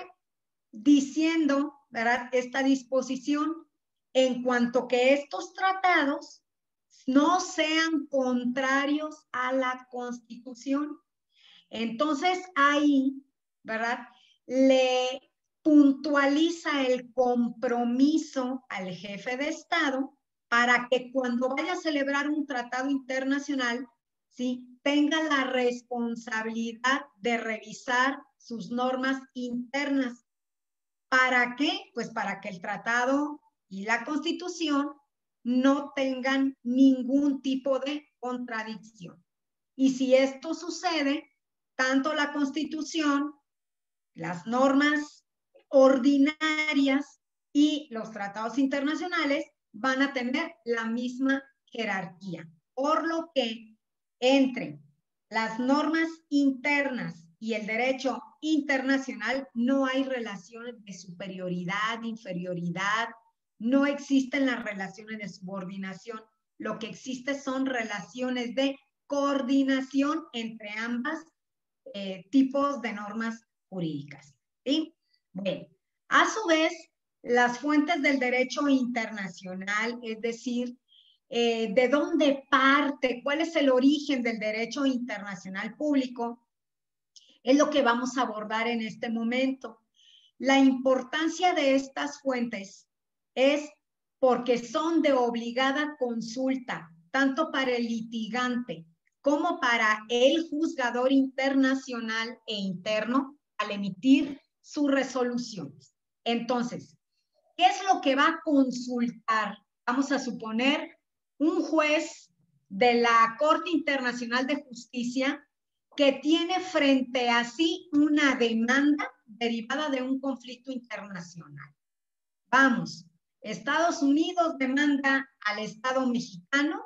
diciendo, ¿verdad?, esta disposición en cuanto que estos tratados no sean contrarios a la Constitución. Entonces ahí, ¿verdad?, le puntualiza el compromiso al jefe de Estado para que cuando vaya a celebrar un tratado internacional, ¿sí?, tenga la responsabilidad de revisar sus normas internas. ¿Para qué? Pues para que el tratado y la Constitución no tengan ningún tipo de contradicción. Y si esto sucede, tanto la Constitución, las normas ordinarias y los tratados internacionales van a tener la misma jerarquía. Por lo que entre las normas internas y el derecho internacional no hay relaciones de superioridad, inferioridad, no existen las relaciones de subordinación. Lo que existe son relaciones de coordinación entre ambas tipos de normas jurídicas, ¿sí? Bueno, a su vez, las fuentes del derecho internacional, es decir, de dónde parte, cuál es el origen del derecho internacional público, es lo que vamos a abordar en este momento. La importancia de estas fuentes es porque son de obligada consulta, tanto para el litigante como para el juzgador internacional e interno al emitir sus resoluciones. Entonces, ¿qué es lo que va a consultar? Vamos a suponer un juez de la Corte Internacional de Justicia que tiene frente a sí una demanda derivada de un conflicto internacional. Vamos, Estados Unidos demanda al Estado mexicano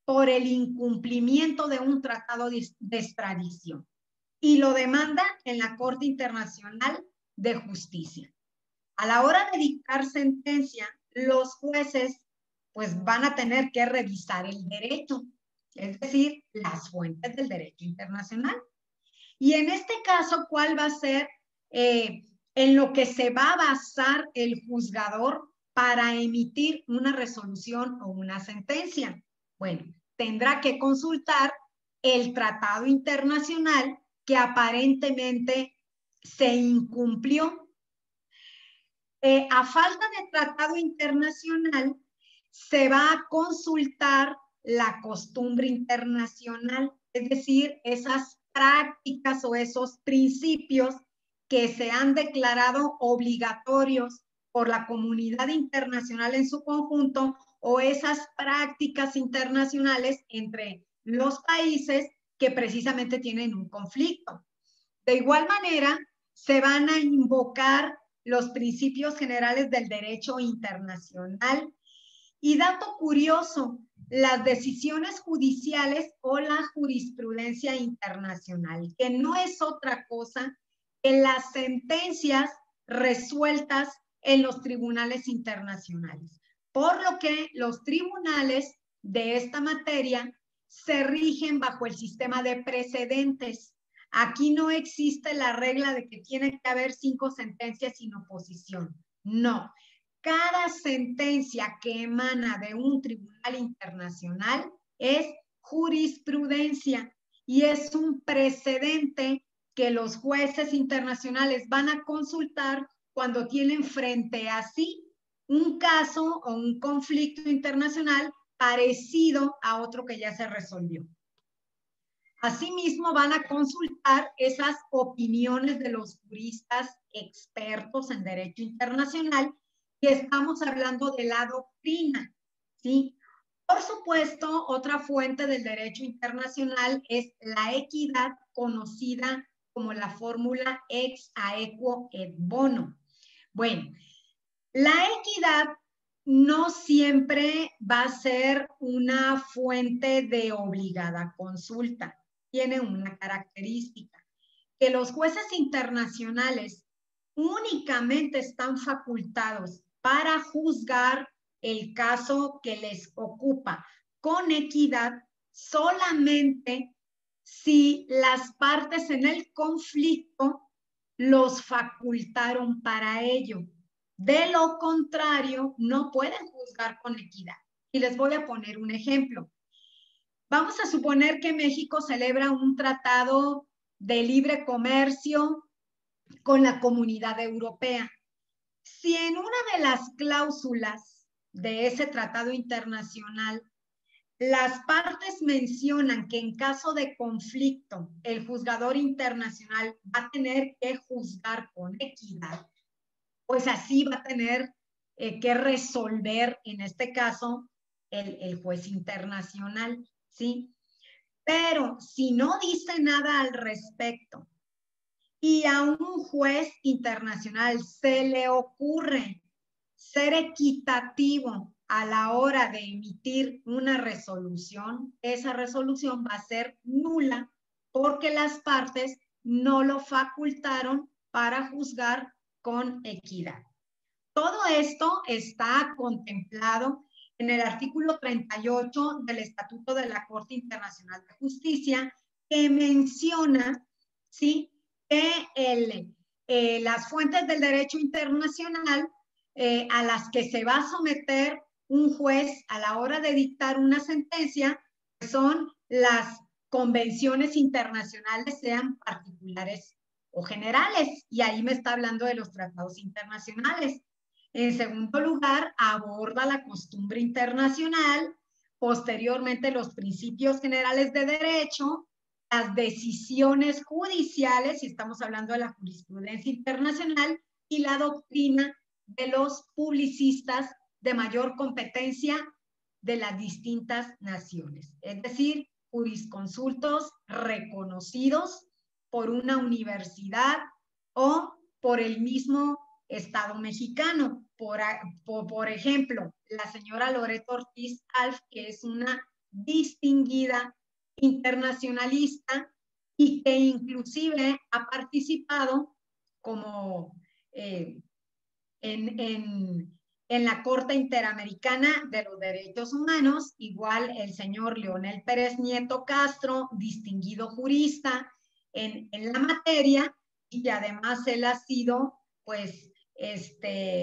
por el incumplimiento de un tratado de extradición y lo demanda en la Corte Internacional de Justicia. A la hora de dictar sentencia, los jueces pues van a tener que revisar el derecho. es decir, las fuentes del derecho internacional. Y en este caso, ¿cuál va a ser en lo que se va a basar el juzgador para emitir una resolución o una sentencia? Bueno, tendrá que consultar el tratado internacional que aparentemente se incumplió. A falta de tratado internacional, se va a consultar la costumbre internacional, es decir, esas prácticas o esos principios que se han declarado obligatorios por la comunidad internacional en su conjunto, o esas prácticas internacionales entre los países que precisamente tienen un conflicto. De igual manera, se van a invocar los principios generales del derecho internacional. Y dato curioso, las decisiones judiciales o la jurisprudencia internacional, que no es otra cosa que las sentencias resueltas en los tribunales internacionales. Por lo que los tribunales de esta materia se rigen bajo el sistema de precedentes. Aquí no existe la regla de que tiene que haber 5 sentencias sin oposición. No. Cada sentencia que emana de un tribunal internacional es jurisprudencia y es un precedente que los jueces internacionales van a consultar cuando tienen frente a sí un caso o un conflicto internacional parecido a otro que ya se resolvió. Asimismo, van a consultar esas opiniones de los juristas expertos en derecho internacional, y estamos hablando de la doctrina, ¿sí? Por supuesto, otra fuente del derecho internacional es la equidad, conocida como la fórmula ex aequo et bono. Bueno, la equidad no siempre va a ser una fuente de obligada consulta. Tiene una característica, que los jueces internacionales únicamente están facultados para juzgar el caso que les ocupa con equidad solamente si las partes en el conflicto los facultaron para ello. De lo contrario, no pueden juzgar con equidad. Y les voy a poner un ejemplo. Vamos a suponer que México celebra un tratado de libre comercio con la Comunidad Europea. Si en una de las cláusulas de ese tratado internacional las partes mencionan que en caso de conflicto el juzgador internacional va a tener que juzgar con equidad, pues así va a tener que resolver en este caso el juez internacional, ¿sí? Pero si no dice nada al respecto y a un juez internacional se le ocurre ser equitativo a la hora de emitir una resolución, esa resolución va a ser nula porque las partes no lo facultaron para juzgar con equidad. Todo esto está contemplado en el artículo 38 del Estatuto de la Corte Internacional de Justicia, que menciona, ¿sí?, que las fuentes del derecho internacional a las que se va a someter un juez a la hora de dictar una sentencia son las convenciones internacionales, sean particulares o generales, y ahí me está hablando de los tratados internacionales. En segundo lugar, aborda la costumbre internacional, posteriormente los principios generales de derecho, las decisiones judiciales, si estamos hablando de la jurisprudencia internacional, y la doctrina de los publicistas de mayor competencia de las distintas naciones. Es decir, jurisconsultos reconocidos por una universidad o por el mismo Estado mexicano. Por ejemplo, la señora Loreto Ortiz Alf, que es una distinguida internacionalista y que inclusive ha participado como en en la Corte Interamericana de los Derechos Humanos, igual el señor Leonel Pérez Nieto Castro, distinguido jurista en la materia, y además él ha sido, pues,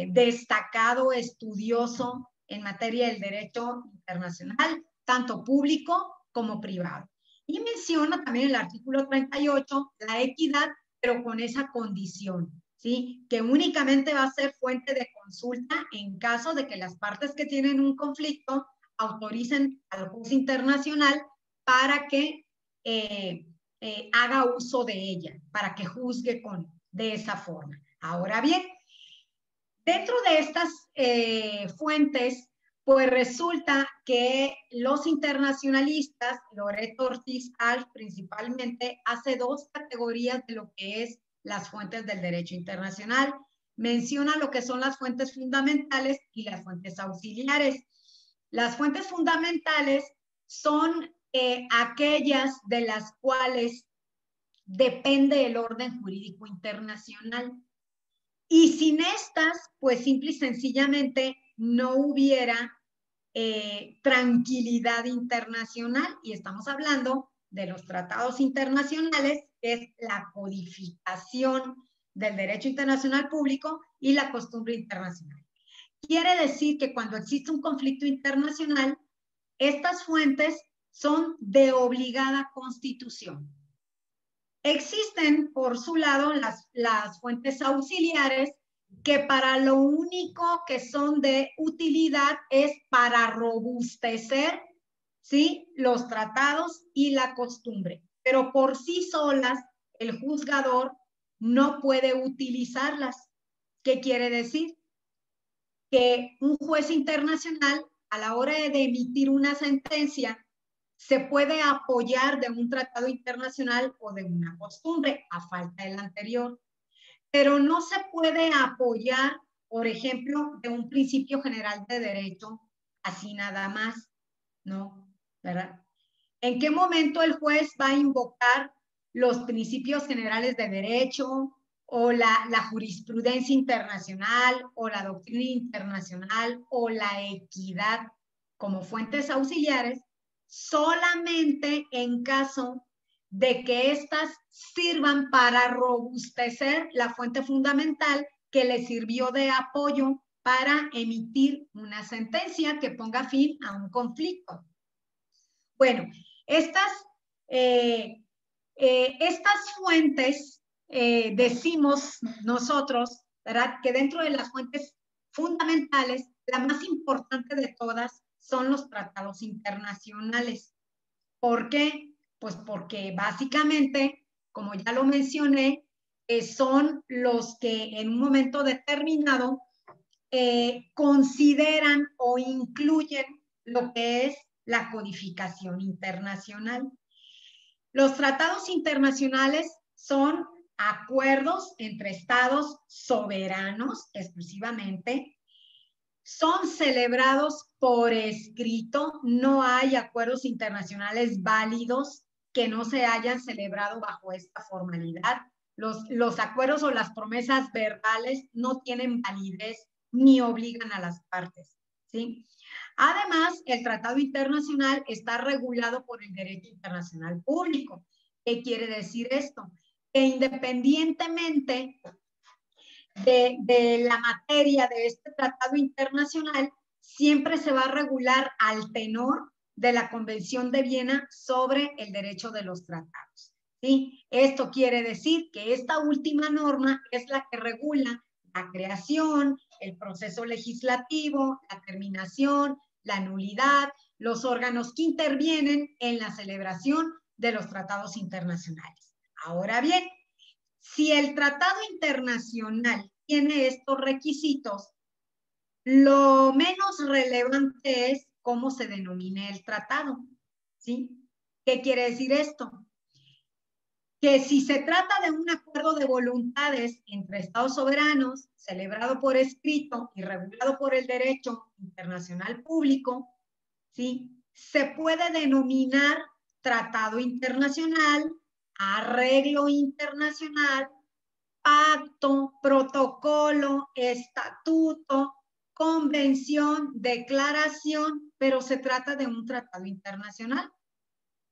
destacado estudioso en materia del derecho internacional, tanto público como privado. Y menciona también el artículo 38, la equidad, pero con esa condición, ¿sí? Que únicamente va a ser fuente de consulta en caso de que las partes que tienen un conflicto autoricen al juez internacional para que haga uso de ella, para que juzgue de esa forma. Ahora bien, dentro de estas fuentes, pues resulta que los internacionalistas, Loreto Ortiz Alf principalmente, hace dos categorías de lo que es las fuentes del derecho internacional. Menciona lo que son las fuentes fundamentales y las fuentes auxiliares. Las fuentes fundamentales son aquellas de las cuales depende el orden jurídico internacional. Y sin estas, pues simple y sencillamente no hubiera tranquilidad internacional, y estamos hablando de los tratados internacionales, que es la codificación del derecho internacional público y la costumbre internacional. Quiere decir que cuando existe un conflicto internacional, estas fuentes son de obligada constitución. Existen, por su lado, las fuentes auxiliares, que para lo único que son de utilidad es para robustecer, ¿sí?, los tratados y la costumbre. Pero por sí solas, el juzgador no puede utilizarlas. ¿Qué quiere decir? Que un juez internacional, a la hora de emitir una sentencia, se puede apoyar de un tratado internacional o de una costumbre, a falta del anterior, pero no se puede apoyar, por ejemplo, de un principio general de derecho, así nada más, ¿no? ¿Verdad? ¿En qué momento el juez va a invocar los principios generales de derecho o la jurisprudencia internacional o la doctrina internacional o la equidad como fuentes auxiliares? Solamente en caso de que éstas sirvan para robustecer la fuente fundamental que le sirvió de apoyo para emitir una sentencia que ponga fin a un conflicto. Bueno, estas fuentes, decimos nosotros, ¿verdad?, que dentro de las fuentes fundamentales, la más importante de todas son los tratados internacionales. ¿Por qué? Pues porque básicamente, como ya lo mencioné, son los que en un momento determinado consideran o incluyen lo que es la codificación internacional. Los tratados internacionales son acuerdos entre estados soberanos exclusivamente. Son celebrados por escrito. No hay acuerdos internacionales válidos que no se hayan celebrado bajo esta formalidad. Los acuerdos o las promesas verbales no tienen validez ni obligan a las partes, ¿sí? Además, el tratado internacional está regulado por el derecho internacional público. ¿Qué quiere decir esto? Que independientemente de la materia de este tratado internacional, siempre se va a regular al tenor de la Convención de Viena sobre el derecho de los tratados, ¿sí? Esto quiere decir que esta última norma es la que regula la creación, el proceso legislativo, la terminación, la nulidad, los órganos que intervienen en la celebración de los tratados internacionales. Ahora bien, si el tratado internacional tiene estos requisitos, lo menos relevante es cómo se denomine el tratado, ¿sí? ¿Qué quiere decir esto? Que si se trata de un acuerdo de voluntades entre estados soberanos, celebrado por escrito y regulado por el derecho internacional público, ¿sí?, se puede denominar tratado internacional, arreglo internacional, pacto, protocolo, estatuto, convención, declaración, pero se trata de un tratado internacional.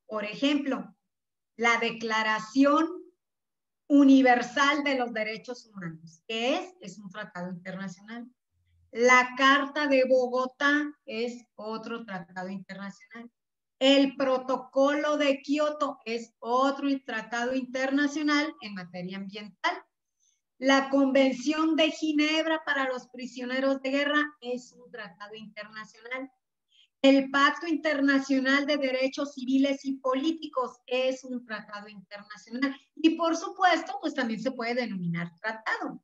Por ejemplo, la Declaración Universal de los Derechos Humanos, que es un tratado internacional. La Carta de Bogotá es otro tratado internacional. El Protocolo de Kioto es otro tratado internacional en materia ambiental. La Convención de Ginebra para los prisioneros de guerra es un tratado internacional. El Pacto Internacional de Derechos Civiles y Políticos es un tratado internacional. Y por supuesto, pues también se puede denominar tratado.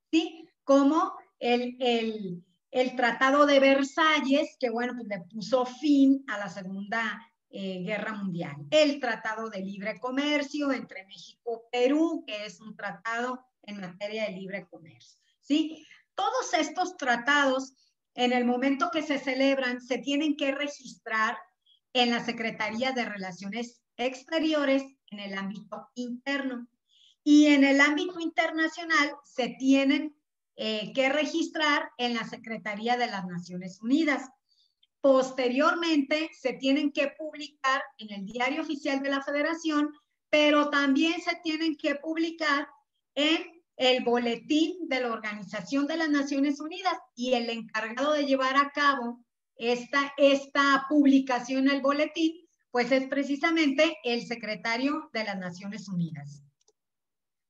¿Sí? Como el Tratado de Versalles, que bueno, pues le puso fin a la Segunda Guerra Mundial. El Tratado de Libre Comercio entre México y Perú, que es un tratado en materia de libre comercio. ¿Sí? Todos estos tratados, en el momento que se celebran, se tienen que registrar en la Secretaría de Relaciones Exteriores en el ámbito interno. Y en el ámbito internacional se tienen que registrar en la Secretaría de las Naciones Unidas. Posteriormente se tienen que publicar en el Diario Oficial de la Federación, pero también se tienen que publicar en el boletín de la Organización de las Naciones Unidas, y el encargado de llevar a cabo esta publicación en el boletín, pues es precisamente el secretario de las Naciones Unidas.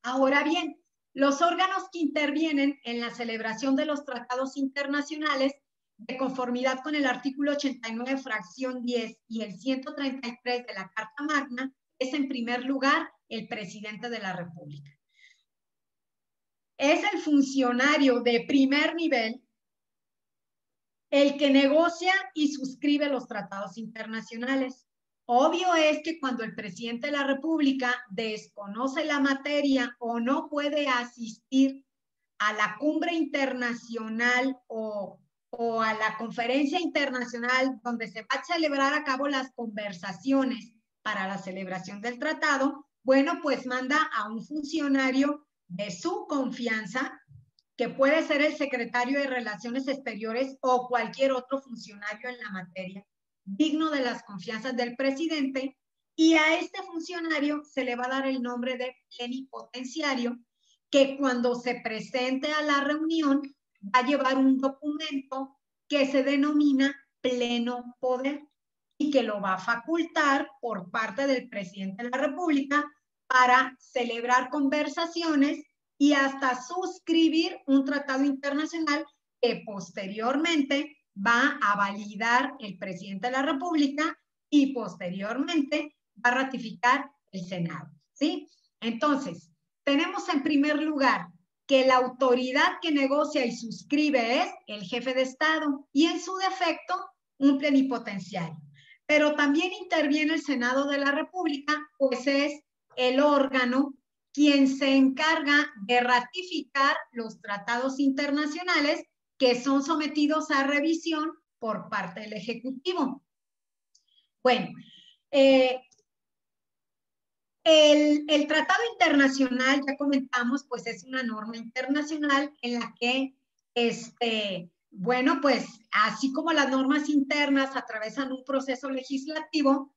Ahora bien, los órganos que intervienen en la celebración de los tratados internacionales, de conformidad con el artículo 89, fracción 10 y el 133 de la Carta Magna, es en primer lugar el presidente de la República. Es el funcionario de primer nivel el que negocia y suscribe los tratados internacionales. Obvio es que cuando el presidente de la República desconoce la materia o no puede asistir a la cumbre internacional o a la conferencia internacional donde se va a celebrar a cabo las conversaciones para la celebración del tratado, bueno, pues manda a un funcionario de su confianza, que puede ser el secretario de Relaciones Exteriores o cualquier otro funcionario en la materia, digno de las confianzas del presidente, y a este funcionario se le va a dar el nombre de plenipotenciario, que cuando se presente a la reunión va a llevar un documento que se denomina pleno poder y que lo va a facultar por parte del presidente de la República para celebrar conversaciones y hasta suscribir un tratado internacional que posteriormente va a validar el presidente de la República y posteriormente va a ratificar el Senado, ¿sí? Entonces, tenemos en primer lugar que la autoridad que negocia y suscribe es el jefe de Estado y en su defecto un plenipotenciario. Pero también interviene el Senado de la República, pues es el órgano quien se encarga de ratificar los tratados internacionales que son sometidos a revisión por parte del Ejecutivo. Bueno, el tratado internacional, ya comentamos, pues es una norma internacional en la que, bueno, pues así como las normas internas atravesan un proceso legislativo,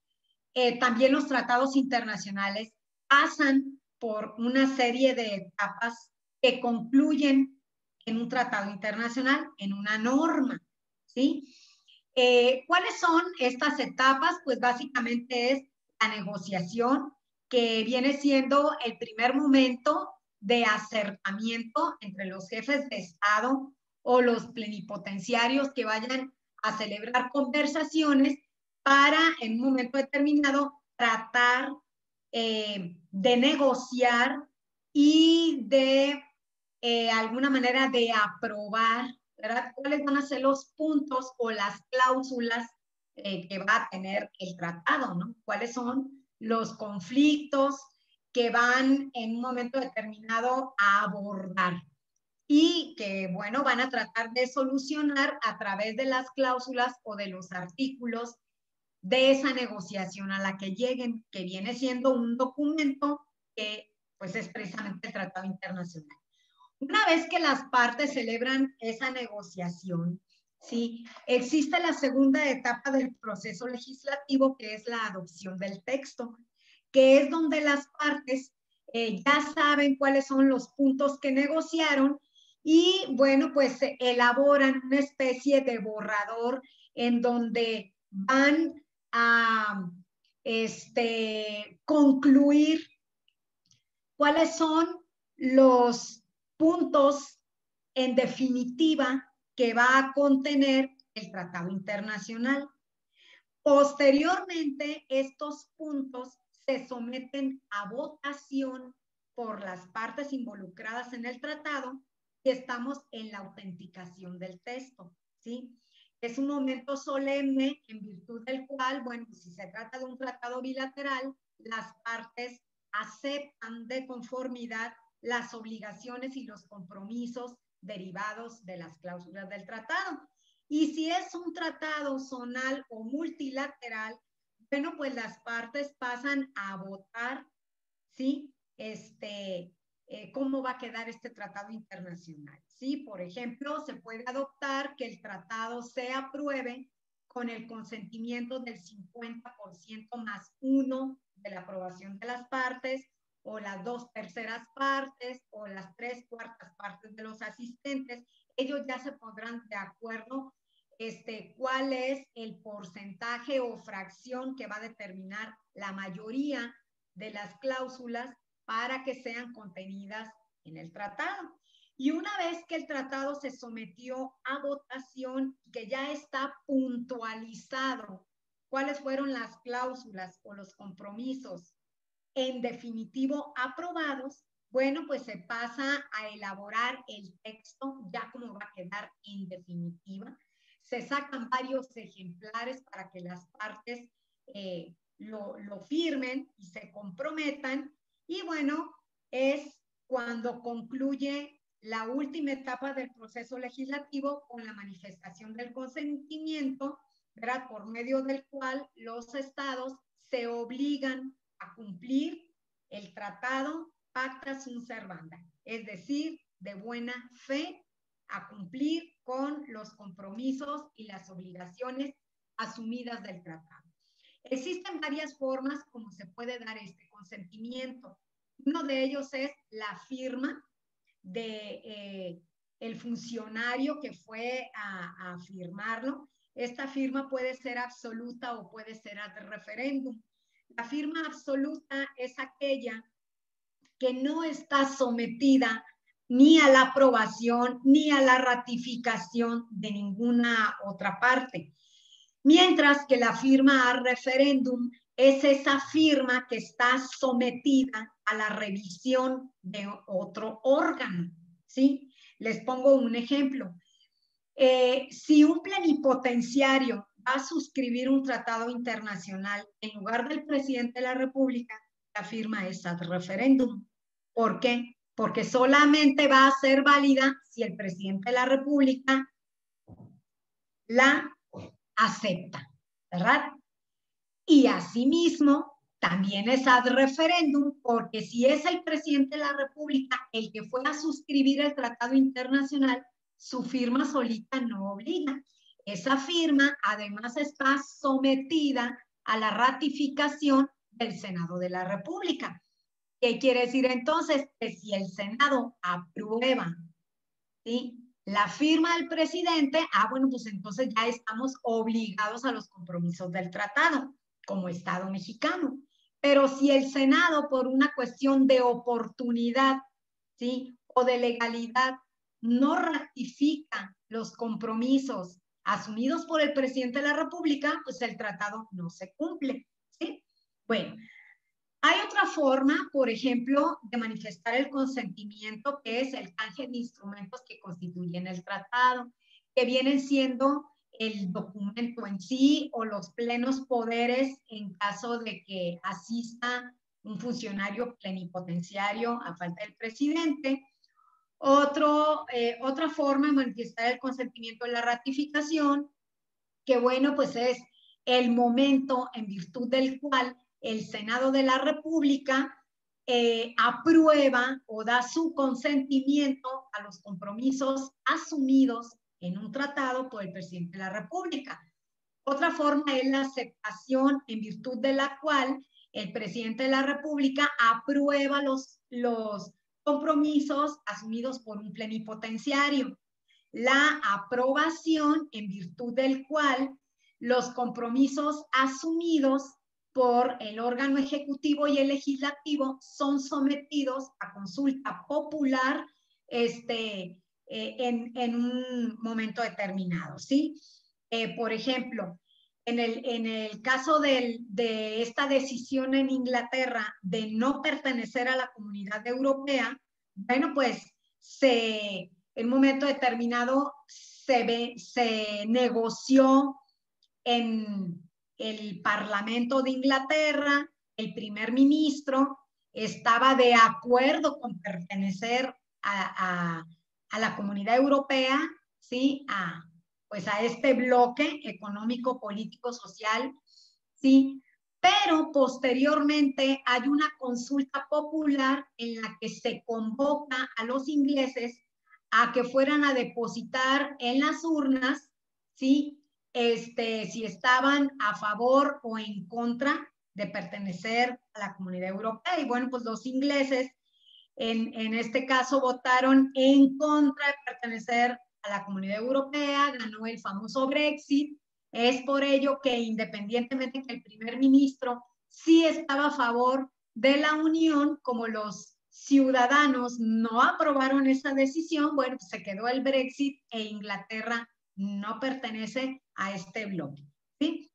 también los tratados internacionales pasan por una serie de etapas que concluyen en un tratado internacional, en una norma, ¿sí? ¿Cuáles son estas etapas? Pues básicamente es la negociación, que viene siendo el primer momento de acercamiento entre los jefes de Estado o los plenipotenciarios que vayan a celebrar conversaciones para, en un momento determinado, tratar de negociar y de alguna manera de aprobar, ¿verdad? ¿Cuáles van a ser los puntos o las cláusulas que va a tener el tratado, ¿no? ¿Cuáles son los conflictos que van en un momento determinado a abordar? Y que, bueno, van a tratar de solucionar a través de las cláusulas o de los artículos de esa negociación a la que lleguen, que viene siendo un documento que, pues, es precisamente el Tratado Internacional. Una vez que las partes celebran esa negociación, ¿sí? Existe la segunda etapa del proceso legislativo, que es la adopción del texto, que es donde las partes ya saben cuáles son los puntos que negociaron y, bueno, pues elaboran una especie de borrador en donde van a concluir cuáles son los puntos en definitiva que va a contener el tratado internacional. Posteriormente, estos puntos se someten a votación por las partes involucradas en el tratado y estamos en la autenticación del texto, ¿sí? Es un momento solemne en virtud del cual, bueno, si se trata de un tratado bilateral, las partes aceptan de conformidad las obligaciones y los compromisos derivados de las cláusulas del tratado. Y si es un tratado zonal o multilateral, bueno, pues las partes pasan a votar, ¿sí? Cómo va a quedar este tratado internacional, ¿sí? Por ejemplo, se puede adoptar que el tratado se apruebe con el consentimiento del 50% más 1 de la aprobación de las partes, o las 2/3 partes, o las 3/4 partes de los asistentes. Ellos ya se pondrán de acuerdo cuál es el porcentaje o fracción que va a determinar la mayoría de las cláusulas para que sean contenidas en el tratado. Y una vez que el tratado se sometió a votación, que ya está puntualizado cuáles fueron las cláusulas o los compromisos en definitivo aprobados, bueno, pues se pasa a elaborar el texto ya como va a quedar en definitiva. Se sacan varios ejemplares para que las partes lo firmen y se comprometan. Y bueno, es cuando concluye la última etapa del proceso legislativo con la manifestación del consentimiento, ¿verdad? Por medio del cual los estados se obligan a cumplir el tratado pacta sunt servanda, es decir, de buena fe, a cumplir con los compromisos y las obligaciones asumidas del tratado. Existen varias formas como se puede dar este consentimiento. Uno de ellos es la firma de el funcionario que fue a firmarlo. Esta firma puede ser absoluta o puede ser ad referéndum. La firma absoluta es aquella que no está sometida ni a la aprobación ni a la ratificación de ninguna otra parte. Mientras que la firma ad referéndum es esa firma que está sometida a la revisión de otro órgano, ¿sí? Les pongo un ejemplo. Si un plenipotenciario va a suscribir un tratado internacional en lugar del presidente de la República, la firma es ad referéndum. ¿Por qué? Porque solamente va a ser válida si el presidente de la República la acepta, ¿verdad? Y asimismo, también es ad referéndum, porque si es el presidente de la República el que fue a suscribir el tratado internacional, su firma solita no obliga. Esa firma además está sometida a la ratificación del Senado de la República. ¿Qué quiere decir entonces? Que si el Senado aprueba, ¿sí?, la firma del presidente, bueno, pues entonces ya estamos obligados a los compromisos del tratado como Estado mexicano. Pero si el Senado, por una cuestión de oportunidad, ¿sí?, o de legalidad, no ratifica los compromisos asumidos por el presidente de la República, pues el tratado no se cumple, ¿sí? Bueno, hay otra forma, por ejemplo, de manifestar el consentimiento, que es el canje de instrumentos que constituyen el tratado, que vienen siendo el documento en sí o los plenos poderes en caso de que asista un funcionario plenipotenciario a falta del presidente. Otra forma de manifestar el consentimiento es la ratificación, que bueno, pues es el momento en virtud del cual el Senado de la República aprueba o da su consentimiento a los compromisos asumidos en un tratado por el presidente de la República. Otra forma es la aceptación en virtud de la cual el presidente de la República aprueba los compromisos asumidos por un plenipotenciario. La aprobación en virtud del cual los compromisos asumidos por el órgano ejecutivo y el legislativo son sometidos a consulta popular en un momento determinado, ¿sí? Por ejemplo, en el caso de esta decisión en Inglaterra de no pertenecer a la Comunidad Europea, bueno, pues en un momento determinado se negoció en el Parlamento de Inglaterra, el primer ministro estaba de acuerdo con pertenecer a la Comunidad Europea, ¿sí? Pues a este bloque económico, político, social, ¿sí? Pero posteriormente hay una consulta popular en la que se convoca a los ingleses a que fueran a depositar en las urnas, ¿sí? Si estaban a favor o en contra de pertenecer a la Comunidad Europea. Y bueno, pues los ingleses en este caso votaron en contra de pertenecer a la Comunidad Europea, ganó el famoso Brexit. Es por ello que independientemente que el primer ministro sí estaba a favor de la unión, como los ciudadanos no aprobaron esa decisión, bueno, pues se quedó el Brexit e Inglaterra no pertenece a este bloque, ¿sí?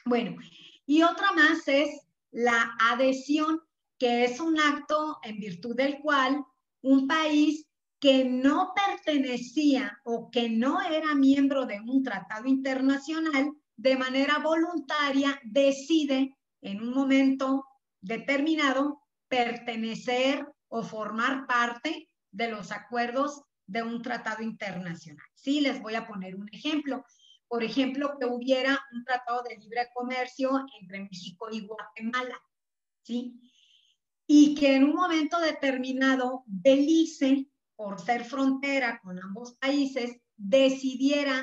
Bueno, y otra más es la adhesión, que es un acto en virtud del cual un país que no pertenecía o que no era miembro de un tratado internacional, de manera voluntaria decide en un momento determinado pertenecer o formar parte de los acuerdos de un tratado internacional. Sí, les voy a poner un ejemplo. Por ejemplo, que hubiera un tratado de libre comercio entre México y Guatemala, ¿sí? Y que en un momento determinado Belice, por ser frontera con ambos países, decidiera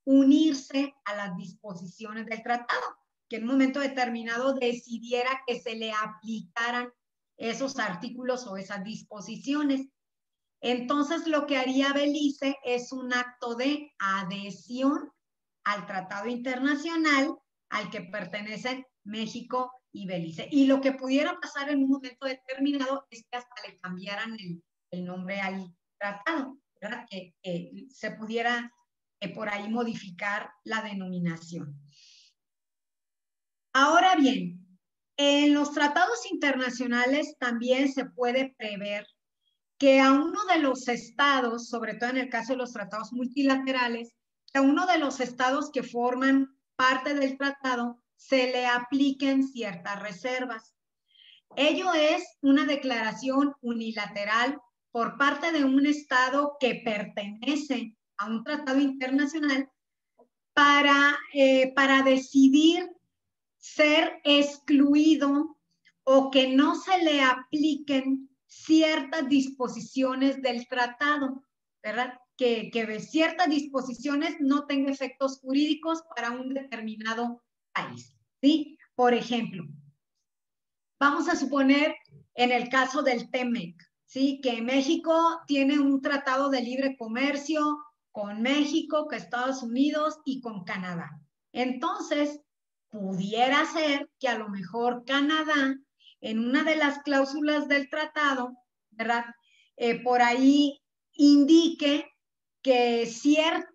unirse a las disposiciones del tratado, que en un momento determinado decidiera que se le aplicaran esos artículos o esas disposiciones. Entonces, lo que haría Belice es un acto de adhesión al tratado internacional al que pertenecen México y Belice. Y lo que pudiera pasar en un momento determinado es que hasta le cambiaran el nombre al tratado, ¿verdad? Que se pudiera por ahí modificar la denominación. Ahora bien, en los tratados internacionales también se puede prever que a uno de los estados, sobre todo en el caso de los tratados multilaterales, a uno de los estados que forman parte del tratado se le apliquen ciertas reservas. Ello es una declaración unilateral por parte de un estado que pertenece a un tratado internacional para decidir ser excluido o que no se le apliquen ciertas disposiciones del tratado, ¿verdad? Que ciertas disposiciones no tengan efectos jurídicos para un determinado país, ¿sí? Por ejemplo, vamos a suponer en el caso del TEMEC, ¿sí? Que México tiene un tratado de libre comercio con México, con Estados Unidos y con Canadá. Entonces, pudiera ser que a lo mejor Canadá, en una de las cláusulas del tratado, ¿verdad? Por ahí indique que cierta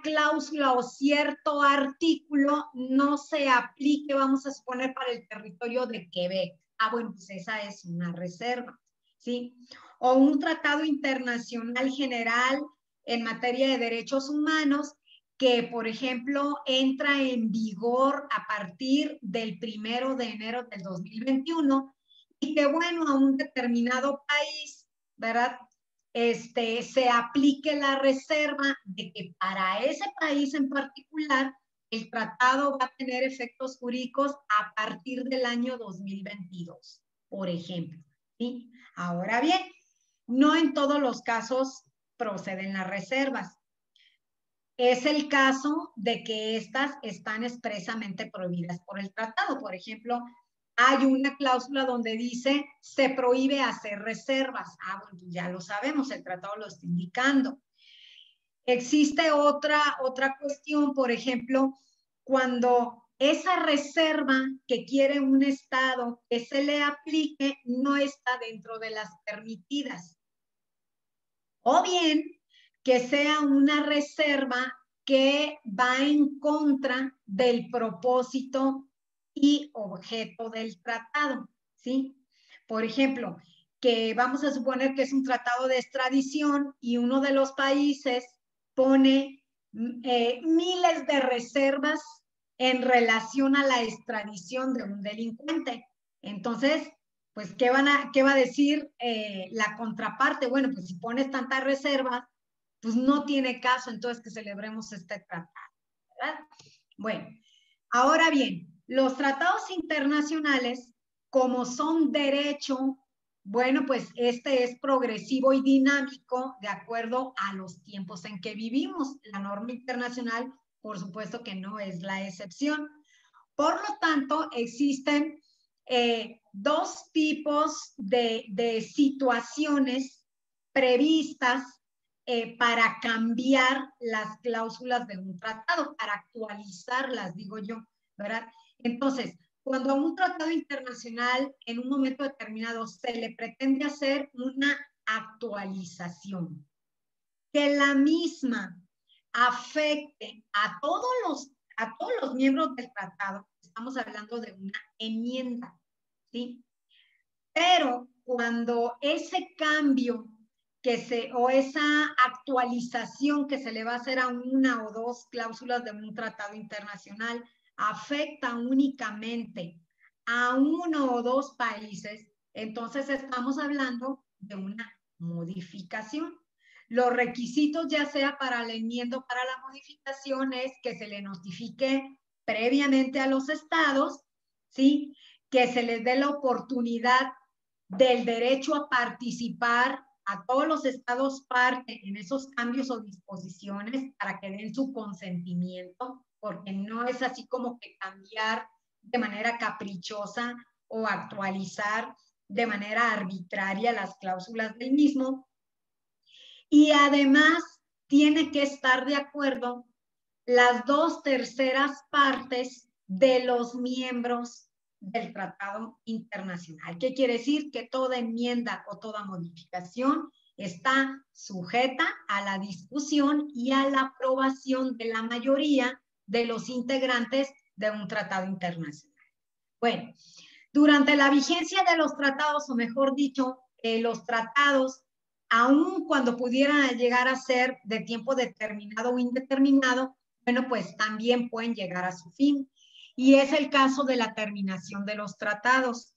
cláusula o cierto artículo no se aplique, vamos a suponer, para el territorio de Quebec. Ah, bueno, pues esa es una reserva, ¿sí? O un tratado internacional general en materia de derechos humanos que, por ejemplo, entra en vigor a partir del 1 de enero del 2021 y que, bueno, a un determinado país, ¿verdad? Se aplique la reserva de que para ese país en particular el tratado va a tener efectos jurídicos a partir del año 2022, por ejemplo. ¿sí? Ahora bien, no en todos los casos proceden las reservas. Es el caso de que estas están expresamente prohibidas por el tratado. Por ejemplo, hay una cláusula donde dice se prohíbe hacer reservas. Bueno, ya lo sabemos, el tratado lo está indicando. Existe otra cuestión, por ejemplo, cuando esa reserva que quiere un Estado que se le aplique no está dentro de las permitidas. O bien que sea una reserva que va en contra del propósito y objeto del tratado, ¿sí? Por ejemplo, que vamos a suponer que es un tratado de extradición y uno de los países pone miles de reservas en relación a la extradición de un delincuente. Entonces, pues, ¿qué va a decir la contraparte? Bueno, pues si pones tantas reservas, pues no tiene caso entonces que celebremos este tratado, ¿verdad? Bueno, ahora bien, los tratados internacionales, como son derecho, bueno, pues este es progresivo y dinámico de acuerdo a los tiempos en que vivimos. La norma internacional, por supuesto que no es la excepción. Por lo tanto, existen dos tipos de situaciones previstas para cambiar las cláusulas de un tratado, para actualizarlas, digo yo, ¿verdad? Entonces, cuando a un tratado internacional en un momento determinado se le pretende hacer una actualización, que la misma afecte a todos los miembros del tratado, estamos hablando de una enmienda, ¿sí? Pero cuando ese cambio o esa actualización que se le va a hacer a una o dos cláusulas de un tratado internacional afecta únicamente a uno o dos países, entonces estamos hablando de una modificación. Los requisitos, ya sea para la enmienda o para la modificación, es que se le notifique previamente a los estados, ¿sí? Que se les dé la oportunidad del derecho a participar a todos los estados parte en esos cambios o disposiciones para que den su consentimiento, porque no es así como que cambiar de manera caprichosa o actualizar de manera arbitraria las cláusulas del mismo. Y además tiene que estar de acuerdo las 2/3 partes de los miembros del tratado internacional. ¿Qué quiere decir? Que toda enmienda o toda modificación está sujeta a la discusión y a la aprobación de la mayoría de los integrantes de un tratado internacional. Bueno, durante la vigencia de los tratados, o mejor dicho, los tratados, aun cuando pudieran llegar a ser de tiempo determinado o indeterminado, bueno, pues también pueden llegar a su fin. Y es el caso de la terminación de los tratados,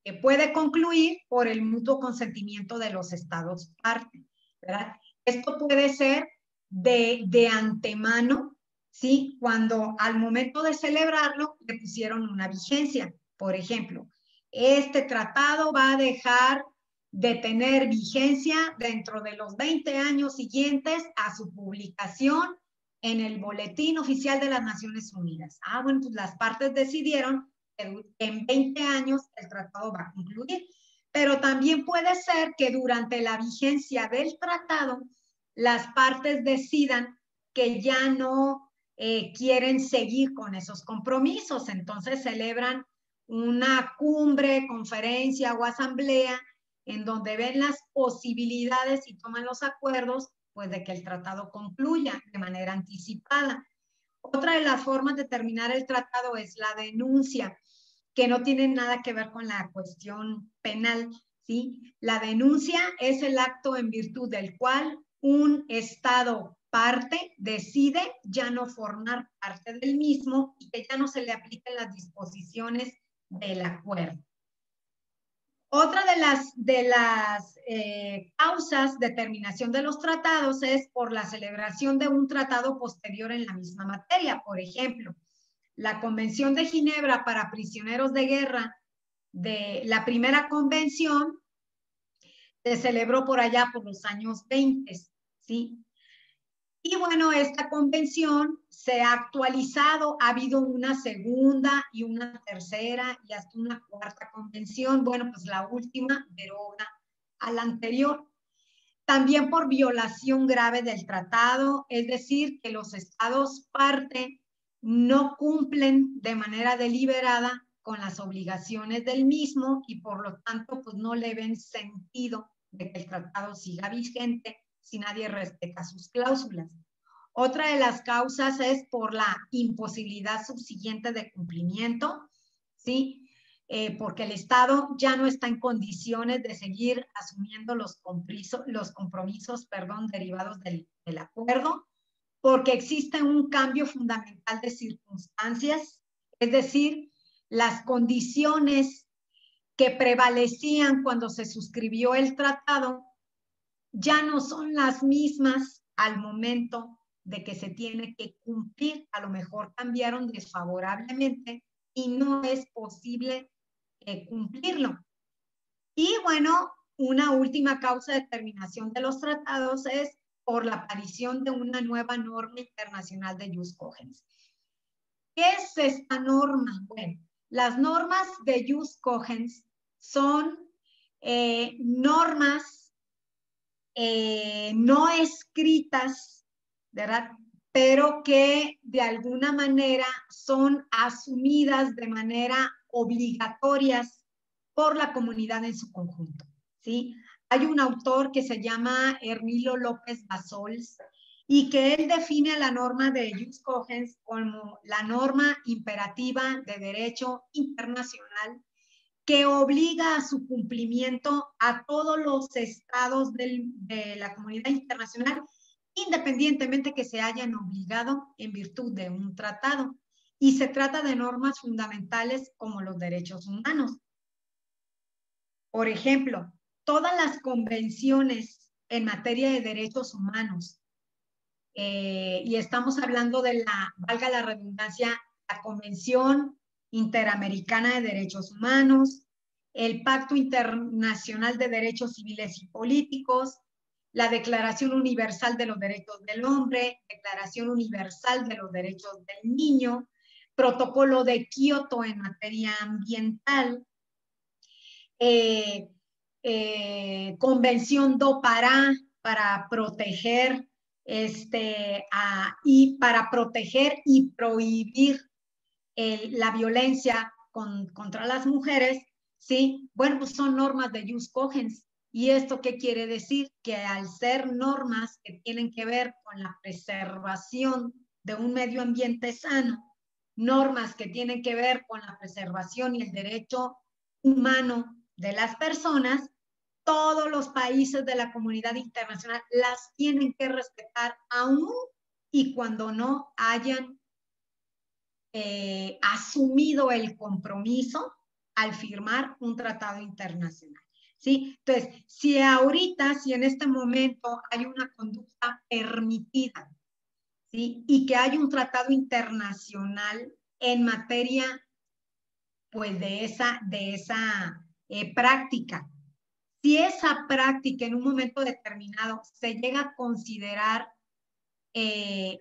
que puede concluir por el mutuo consentimiento de los estados parte, ¿verdad? Esto puede ser de antemano, ¿sí? Cuando al momento de celebrarlo le pusieron una vigencia. Por ejemplo, este tratado va a dejar de tener vigencia dentro de los 20 años siguientes a su publicación en el Boletín Oficial de las Naciones Unidas. Bueno, pues las partes decidieron que en 20 años el tratado va a concluir, pero también puede ser que durante la vigencia del tratado las partes decidan que ya no quieren seguir con esos compromisos, entonces celebran una cumbre, conferencia o asamblea en donde ven las posibilidades y toman los acuerdos, pues de que el tratado concluya de manera anticipada. Otra de las formas de terminar el tratado es la denuncia, que no tiene nada que ver con la cuestión penal, ¿sí? La denuncia es el acto en virtud del cual un Estado parte decide ya no formar parte del mismo y que ya no se le apliquen las disposiciones del acuerdo. Otra de las causas de terminación de los tratados es por la celebración de un tratado posterior en la misma materia. Por ejemplo, la Convención de Ginebra para prisioneros de guerra, de la primera convención, se celebró por allá por los años 20, ¿sí? Y bueno, esta convención se ha actualizado, ha habido una segunda y una tercera y hasta una cuarta convención. Bueno, pues la última deroga a la anterior. También por violación grave del tratado, es decir, que los estados parte no cumplen de manera deliberada con las obligaciones del mismo y por lo tanto pues no le ven sentido de que el tratado siga vigente si nadie respeta sus cláusulas. Otra de las causas es por la imposibilidad subsiguiente de cumplimiento, ¿sí? Porque el Estado ya no está en condiciones de seguir asumiendo los compromisos derivados del acuerdo, porque existe un cambio fundamental de circunstancias, es decir, las condiciones que prevalecían cuando se suscribió el tratado ya no son las mismas al momento de que se tiene que cumplir. A lo mejor cambiaron desfavorablemente y no es posible cumplirlo. Y bueno, una última causa de terminación de los tratados es por la aparición de una nueva norma internacional de jus cogens. ¿Qué es esta norma? Bueno, las normas de jus cogens son normas no escritas, ¿verdad? Pero que de alguna manera son asumidas de manera obligatorias por la comunidad en su conjunto, ¿sí? Hay un autor que se llama Hermilo López Bassols y que él define a la norma de jus cogens como la norma imperativa de derecho internacional que obliga a su cumplimiento a todos los estados de la comunidad internacional, independientemente que se hayan obligado en virtud de un tratado. Y se trata de normas fundamentales como los derechos humanos. Por ejemplo, todas las convenciones en materia de derechos humanos, y estamos hablando de valga la redundancia, la Convención Interamericana de Derechos Humanos, el Pacto Internacional de Derechos Civiles y Políticos, la Declaración Universal de los Derechos del Hombre, Declaración Universal de los Derechos del Niño, Protocolo de Kioto en materia ambiental, Convención do Pará para proteger y para proteger y prohibir la violencia contra las mujeres, ¿sí? Bueno, pues son normas de jus cogens. ¿Y esto qué quiere decir? Que al ser normas que tienen que ver con la preservación de un medio ambiente sano, normas que tienen que ver con la preservación y el derecho humano de las personas, todos los países de la comunidad internacional las tienen que respetar aún y cuando no hayan asumido el compromiso al firmar un tratado internacional. ¿Sí? Entonces, si en este momento hay una conducta permitida, ¿sí? Y que hay un tratado internacional en materia pues de esa práctica, si esa práctica en un momento determinado se llega a considerar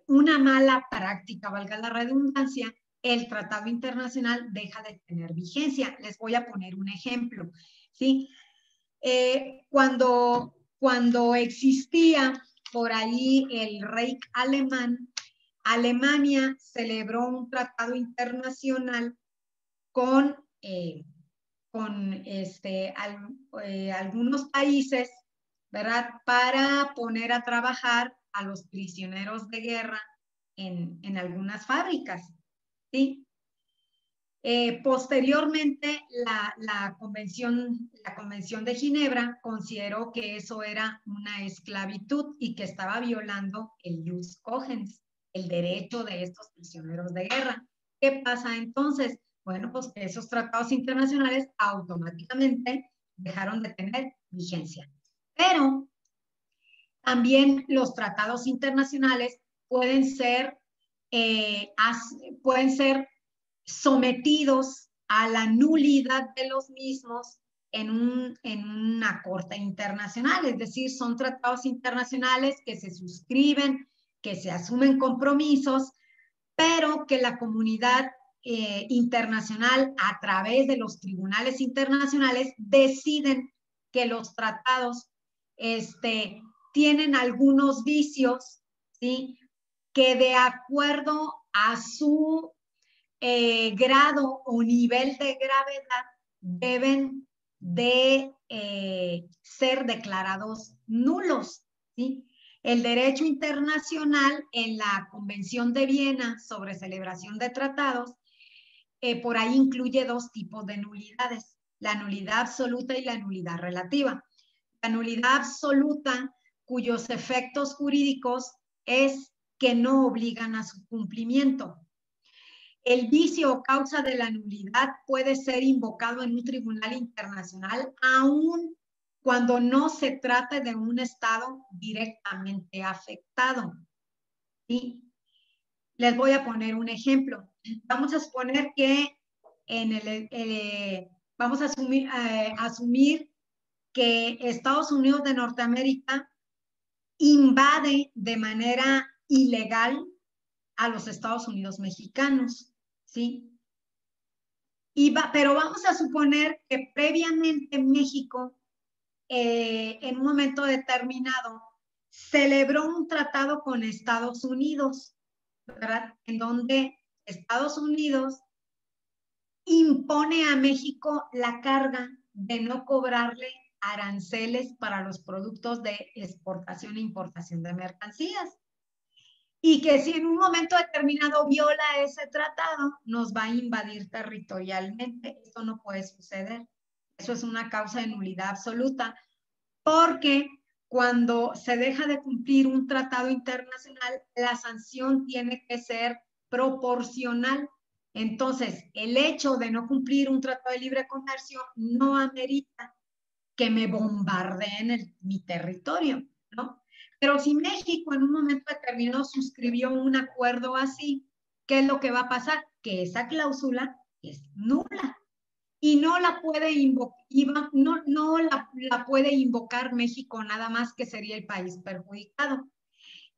una mala práctica, valga la redundancia, el tratado internacional deja de tener vigencia. Les voy a poner un ejemplo, ¿sí? Cuando existía por ahí el Reich alemán, Alemania celebró un tratado internacional con algunos países, ¿verdad? Para poner a trabajar a los prisioneros de guerra en algunas fábricas, ¿sí? Posteriormente, la Convención de Ginebra consideró que eso era una esclavitud y que estaba violando el jus cogens, el derecho de estos prisioneros de guerra. ¿Qué pasa entonces? Bueno, pues que esos tratados internacionales automáticamente dejaron de tener vigencia. Pero también los tratados internacionales pueden ser sometidos a la nulidad de los mismos en un una corte internacional, es decir, son tratados internacionales que se suscriben, que se asumen compromisos, pero que la comunidad internacional, a través de los tribunales internacionales, deciden que los tratados tienen algunos vicios, ¿sí? Que de acuerdo a su grado o nivel de gravedad deben de ser declarados nulos, ¿sí? El derecho internacional en la Convención de Viena sobre celebración de tratados, por ahí incluye dos tipos de nulidades, la nulidad absoluta y la nulidad relativa. La nulidad absoluta, cuyos efectos jurídicos es que no obligan a su cumplimiento. El vicio o causa de la nulidad puede ser invocado en un tribunal internacional aun cuando no se trate de un Estado directamente afectado. ¿Sí? Les voy a poner un ejemplo. Vamos a suponer que vamos a asumir que Estados Unidos de Norteamérica invade de manera ilegal a los Estados Unidos mexicanos, ¿sí? Pero vamos a suponer que previamente México, en un momento determinado, celebró un tratado con Estados Unidos, ¿verdad? En donde Estados Unidos impone a México la carga de no cobrarle aranceles para los productos de exportación e importación de mercancías. Y que si en un momento determinado viola ese tratado, nos va a invadir territorialmente. Esto no puede suceder. Eso es una causa de nulidad absoluta, porque cuando se deja de cumplir un tratado internacional, la sanción tiene que ser proporcional. Entonces, el hecho de no cumplir un tratado de libre comercio no amerita que me bombardeen mi territorio, ¿no? Pero si México en un momento determinado suscribió un acuerdo así, ¿qué es lo que va a pasar? Que esa cláusula es nula y no la puede la puede invocar México nada más, que sería el país perjudicado.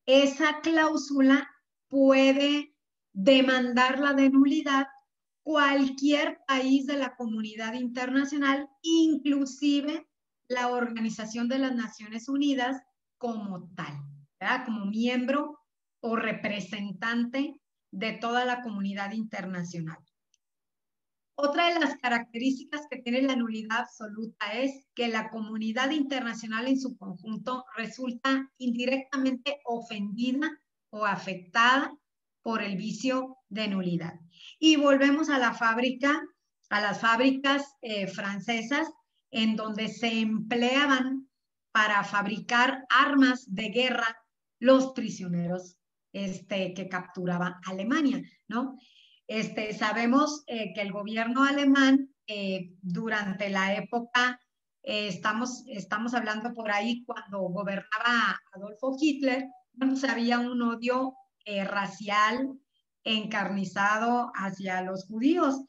Esa cláusula puede demandarla de nulidad cualquier país de la comunidad internacional, inclusive la Organización de las Naciones Unidas como tal, ¿verdad? Como miembro o representante de toda la comunidad internacional. Otra de las características que tiene la nulidad absoluta es que la comunidad internacional en su conjunto resulta indirectamente ofendida o afectada por el vicio de nulidad. Y volvemos a las fábricas francesas, en donde se empleaban para fabricar armas de guerra los prisioneros que capturaba Alemania, ¿no? Sabemos que el gobierno alemán, durante la época, estamos hablando por ahí cuando gobernaba Adolfo Hitler, pues había un odio racial encarnizado hacia los judíos.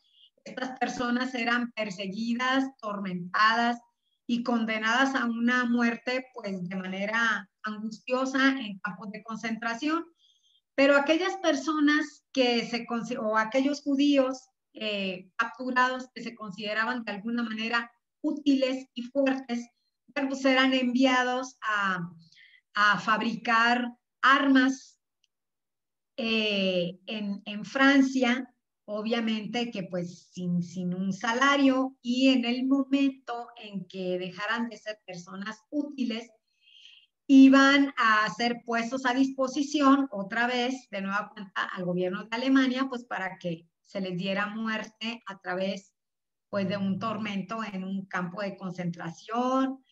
Estas personas eran perseguidas, tormentadas y condenadas a una muerte, pues, de manera angustiosa en campos de concentración. Pero aquellas personas o aquellos judíos capturados que se consideraban de alguna manera útiles y fuertes, pues eran enviados a fabricar armas en Francia, obviamente que pues sin un salario, y en el momento en que dejaran de ser personas útiles, iban a ser puestos a disposición otra vez, de nueva cuenta, al gobierno de Alemania, pues para que se les diera muerte a través, pues, de un tormento en un campo de concentración,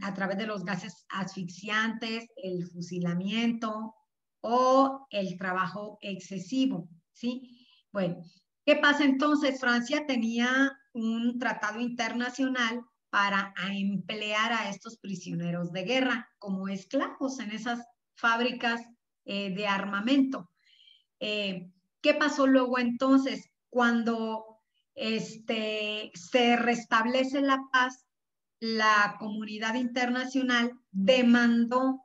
a través de los gases asfixiantes, el fusilamiento o el trabajo excesivo, ¿sí? Bueno, ¿qué pasa entonces? Francia tenía un tratado internacional para emplear a estos prisioneros de guerra como esclavos en esas fábricas de armamento. ¿Qué pasó luego entonces? Cuando se restablece la paz, la comunidad internacional demandó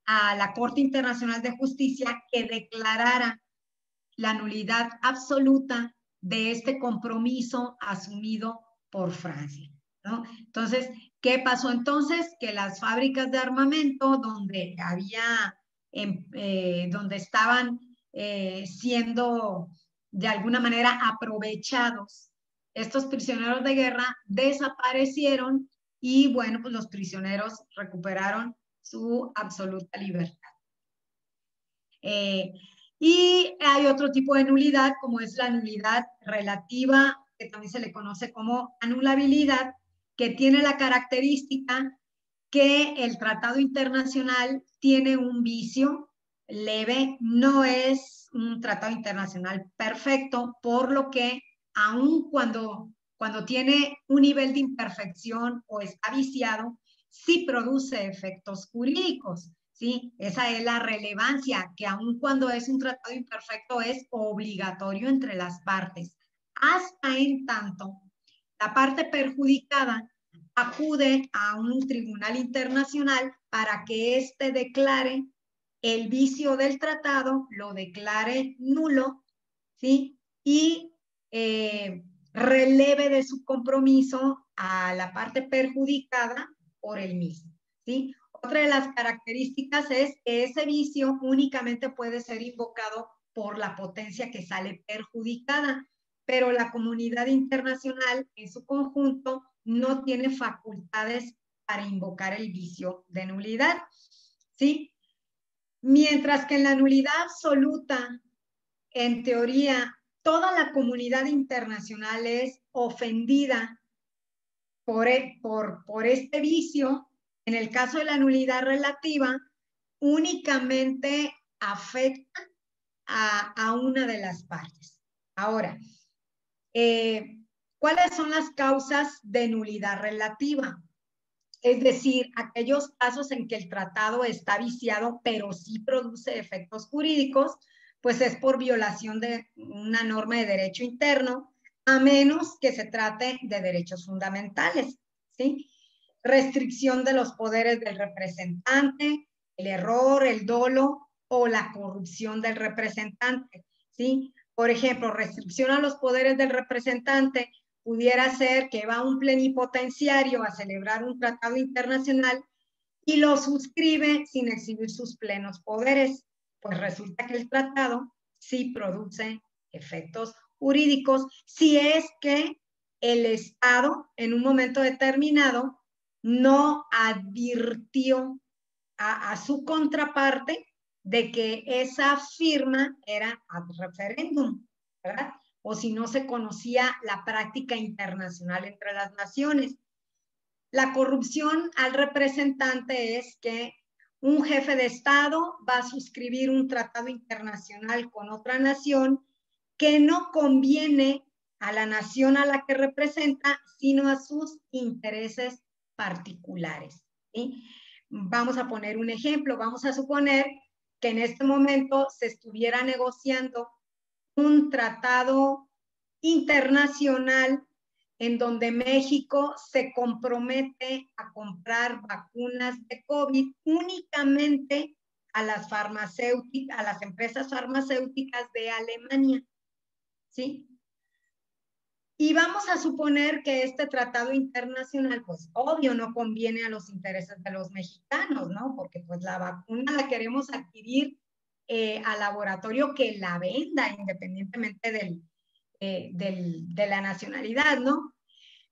a la Corte Internacional de Justicia que declarara la nulidad absoluta de este compromiso asumido por Francia, ¿no? Entonces, ¿qué pasó entonces? Que las fábricas de armamento donde donde estaban siendo de alguna manera aprovechados estos prisioneros de guerra desaparecieron y bueno, pues los prisioneros recuperaron su absoluta libertad. Y hay otro tipo de nulidad, como es la nulidad relativa, que también se le conoce como anulabilidad, que tiene la característica que el tratado internacional tiene un vicio leve, no es un tratado internacional perfecto, por lo que aun cuando tiene un nivel de imperfección o está viciado, sí produce efectos jurídicos. ¿Sí? Esa es la relevancia, que aun cuando es un tratado imperfecto es obligatorio entre las partes, hasta en tanto la parte perjudicada acude a un tribunal internacional para que éste declare el vicio del tratado, lo declare nulo, ¿sí? Y releve de su compromiso a la parte perjudicada por el mismo, ¿sí? Otra de las características es que ese vicio únicamente puede ser invocado por la potencia que sale perjudicada, pero la comunidad internacional en su conjunto no tiene facultades para invocar el vicio de nulidad, ¿sí? Mientras que en la nulidad absoluta, en teoría, toda la comunidad internacional es ofendida por este vicio. En el caso de la nulidad relativa, únicamente afecta a una de las partes. Ahora, ¿cuáles son las causas de nulidad relativa? Es decir, aquellos casos en que el tratado está viciado, pero sí produce efectos jurídicos, pues es por violación de una norma de derecho interno, a menos que se trate de derechos fundamentales, ¿sí? Restricción de los poderes del representante, el error, el dolo o la corrupción del representante, ¿sí? Por ejemplo, restricción a los poderes del representante pudiera ser que va un plenipotenciario a celebrar un tratado internacional y lo suscribe sin exhibir sus plenos poderes. Pues resulta que el tratado sí produce efectos jurídicos si es que el Estado en un momento determinado no advirtió a su contraparte de que esa firma era ad referendum, ¿verdad? O si no se conocía la práctica internacional entre las naciones. La corrupción al representante es que un jefe de Estado va a suscribir un tratado internacional con otra nación que no conviene a la nación a la que representa, sino a sus intereses particulares, ¿sí? Vamos a poner un ejemplo. Vamos a suponer que en este momento se estuviera negociando un tratado internacional en donde México se compromete a comprar vacunas de COVID únicamente a las farmacéuticas, a las empresas farmacéuticas de Alemania, ¿sí? Y vamos a suponer que este tratado internacional, pues obvio, no conviene a los intereses de los mexicanos, ¿no? Porque pues la vacuna la queremos adquirir al laboratorio que la venda, independientemente de la nacionalidad, ¿no?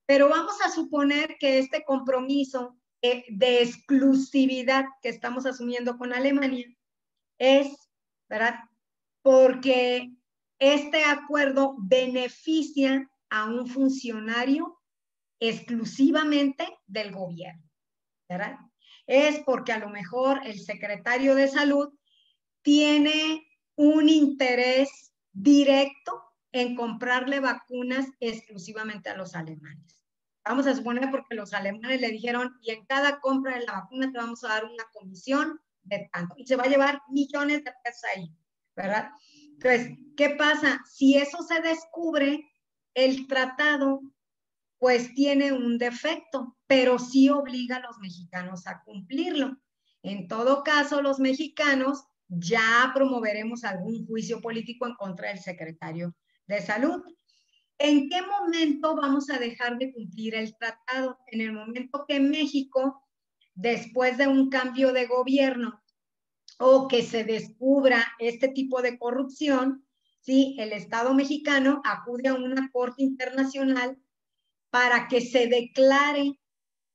Pero vamos a suponer que este compromiso de exclusividad que estamos asumiendo con Alemania es, ¿verdad? Porque este acuerdo beneficia a un funcionario exclusivamente del gobierno, ¿verdad? Es porque a lo mejor el secretario de salud tiene un interés directo en comprarle vacunas exclusivamente a los alemanes. Vamos a suponer porque los alemanes le dijeron, y en cada compra de la vacuna te vamos a dar una comisión de tanto, y se va a llevar millones de pesos ahí, ¿verdad? Entonces, ¿qué pasa? Si eso se descubre, el tratado pues tiene un defecto, pero sí obliga a los mexicanos a cumplirlo. En todo caso, los mexicanos ya promoveremos algún juicio político en contra del secretario de Salud. ¿En qué momento vamos a dejar de cumplir el tratado? En el momento que México, después de un cambio de gobierno o que se descubra este tipo de corrupción, ¿sí? El Estado mexicano acude a una corte internacional para que se declare,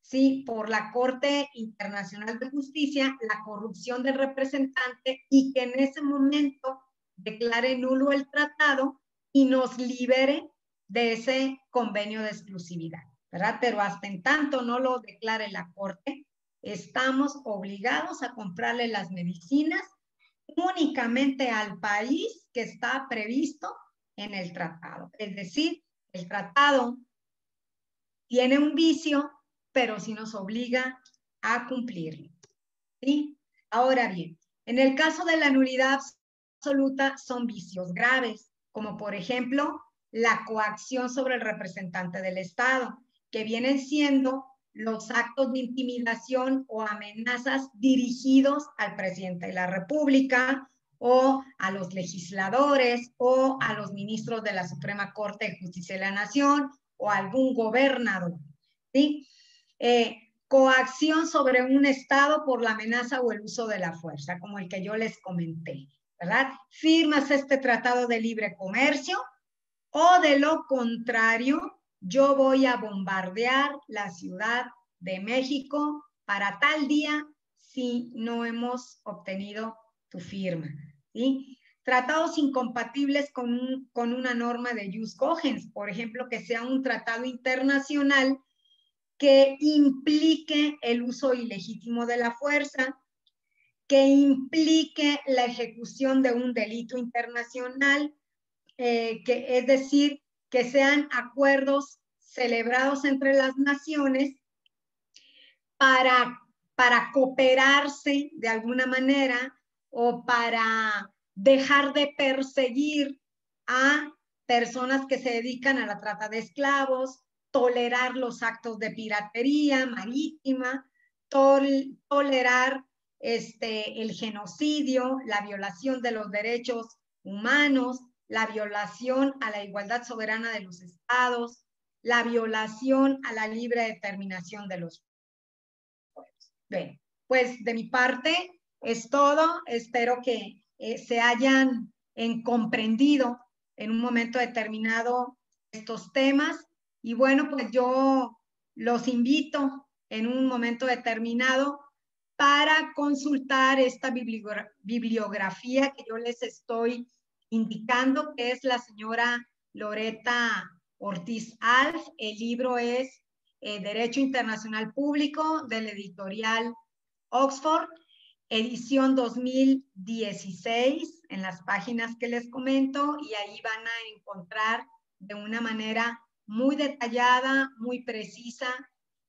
¿sí? Por la Corte Internacional de Justicia la corrupción del representante y que en ese momento declare nulo el tratado y nos libere de ese convenio de exclusividad, ¿verdad? Pero hasta en tanto no lo declare la Corte, estamos obligados a comprarle las medicinas únicamente al país que está previsto en el tratado. Es decir, el tratado tiene un vicio, pero sí nos obliga a cumplirlo, ¿sí? Ahora bien, en el caso de la nulidad absoluta son vicios graves, como por ejemplo la coacción sobre el representante del Estado, que vienen siendo los actos de intimidación o amenazas dirigidos al presidente de la República o a los legisladores o a los ministros de la Suprema Corte de Justicia de la Nación o a algún gobernador, ¿sí? Coacción sobre un Estado por la amenaza o el uso de la fuerza, como el que yo les comenté, ¿verdad? Firmas este tratado de libre comercio o de lo contrario, yo voy a bombardear la Ciudad de México para tal día si no hemos obtenido tu firma, ¿sí? Tratados incompatibles con una norma de jus cogens, por ejemplo, que sea un tratado internacional que implique el uso ilegítimo de la fuerza, que implique la ejecución de un delito internacional, que es decir, que sean acuerdos celebrados entre las naciones para cooperarse de alguna manera o para dejar de perseguir a personas que se dedican a la trata de esclavos, tolerar los actos de piratería marítima, tolerar el genocidio, la violación de los derechos humanos, la violación a la igualdad soberana de los estados, la violación a la libre determinación de los pueblos. Bien, pues de mi parte es todo. Espero que se hayan comprendido en un momento determinado estos temas. Y bueno, pues yo los invito en un momento determinado para consultar esta bibliografía que yo les estoy indicando, que es la señora Loretta Ortiz Alf. El libro es Derecho Internacional Público, del editorial Oxford, edición 2016, en las páginas que les comento, y ahí van a encontrar de una manera muy detallada, muy precisa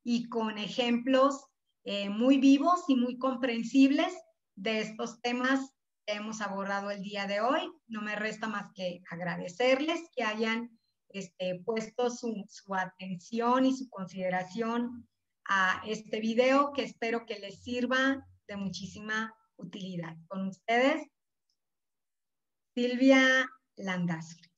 y con ejemplos muy vivos y muy comprensibles de estos temas que hemos abordado el día de hoy. No me resta más que agradecerles que hayan puesto su atención y su consideración a este video, que espero que les sirva de muchísima utilidad. Con ustedes, Silvia Landazuri.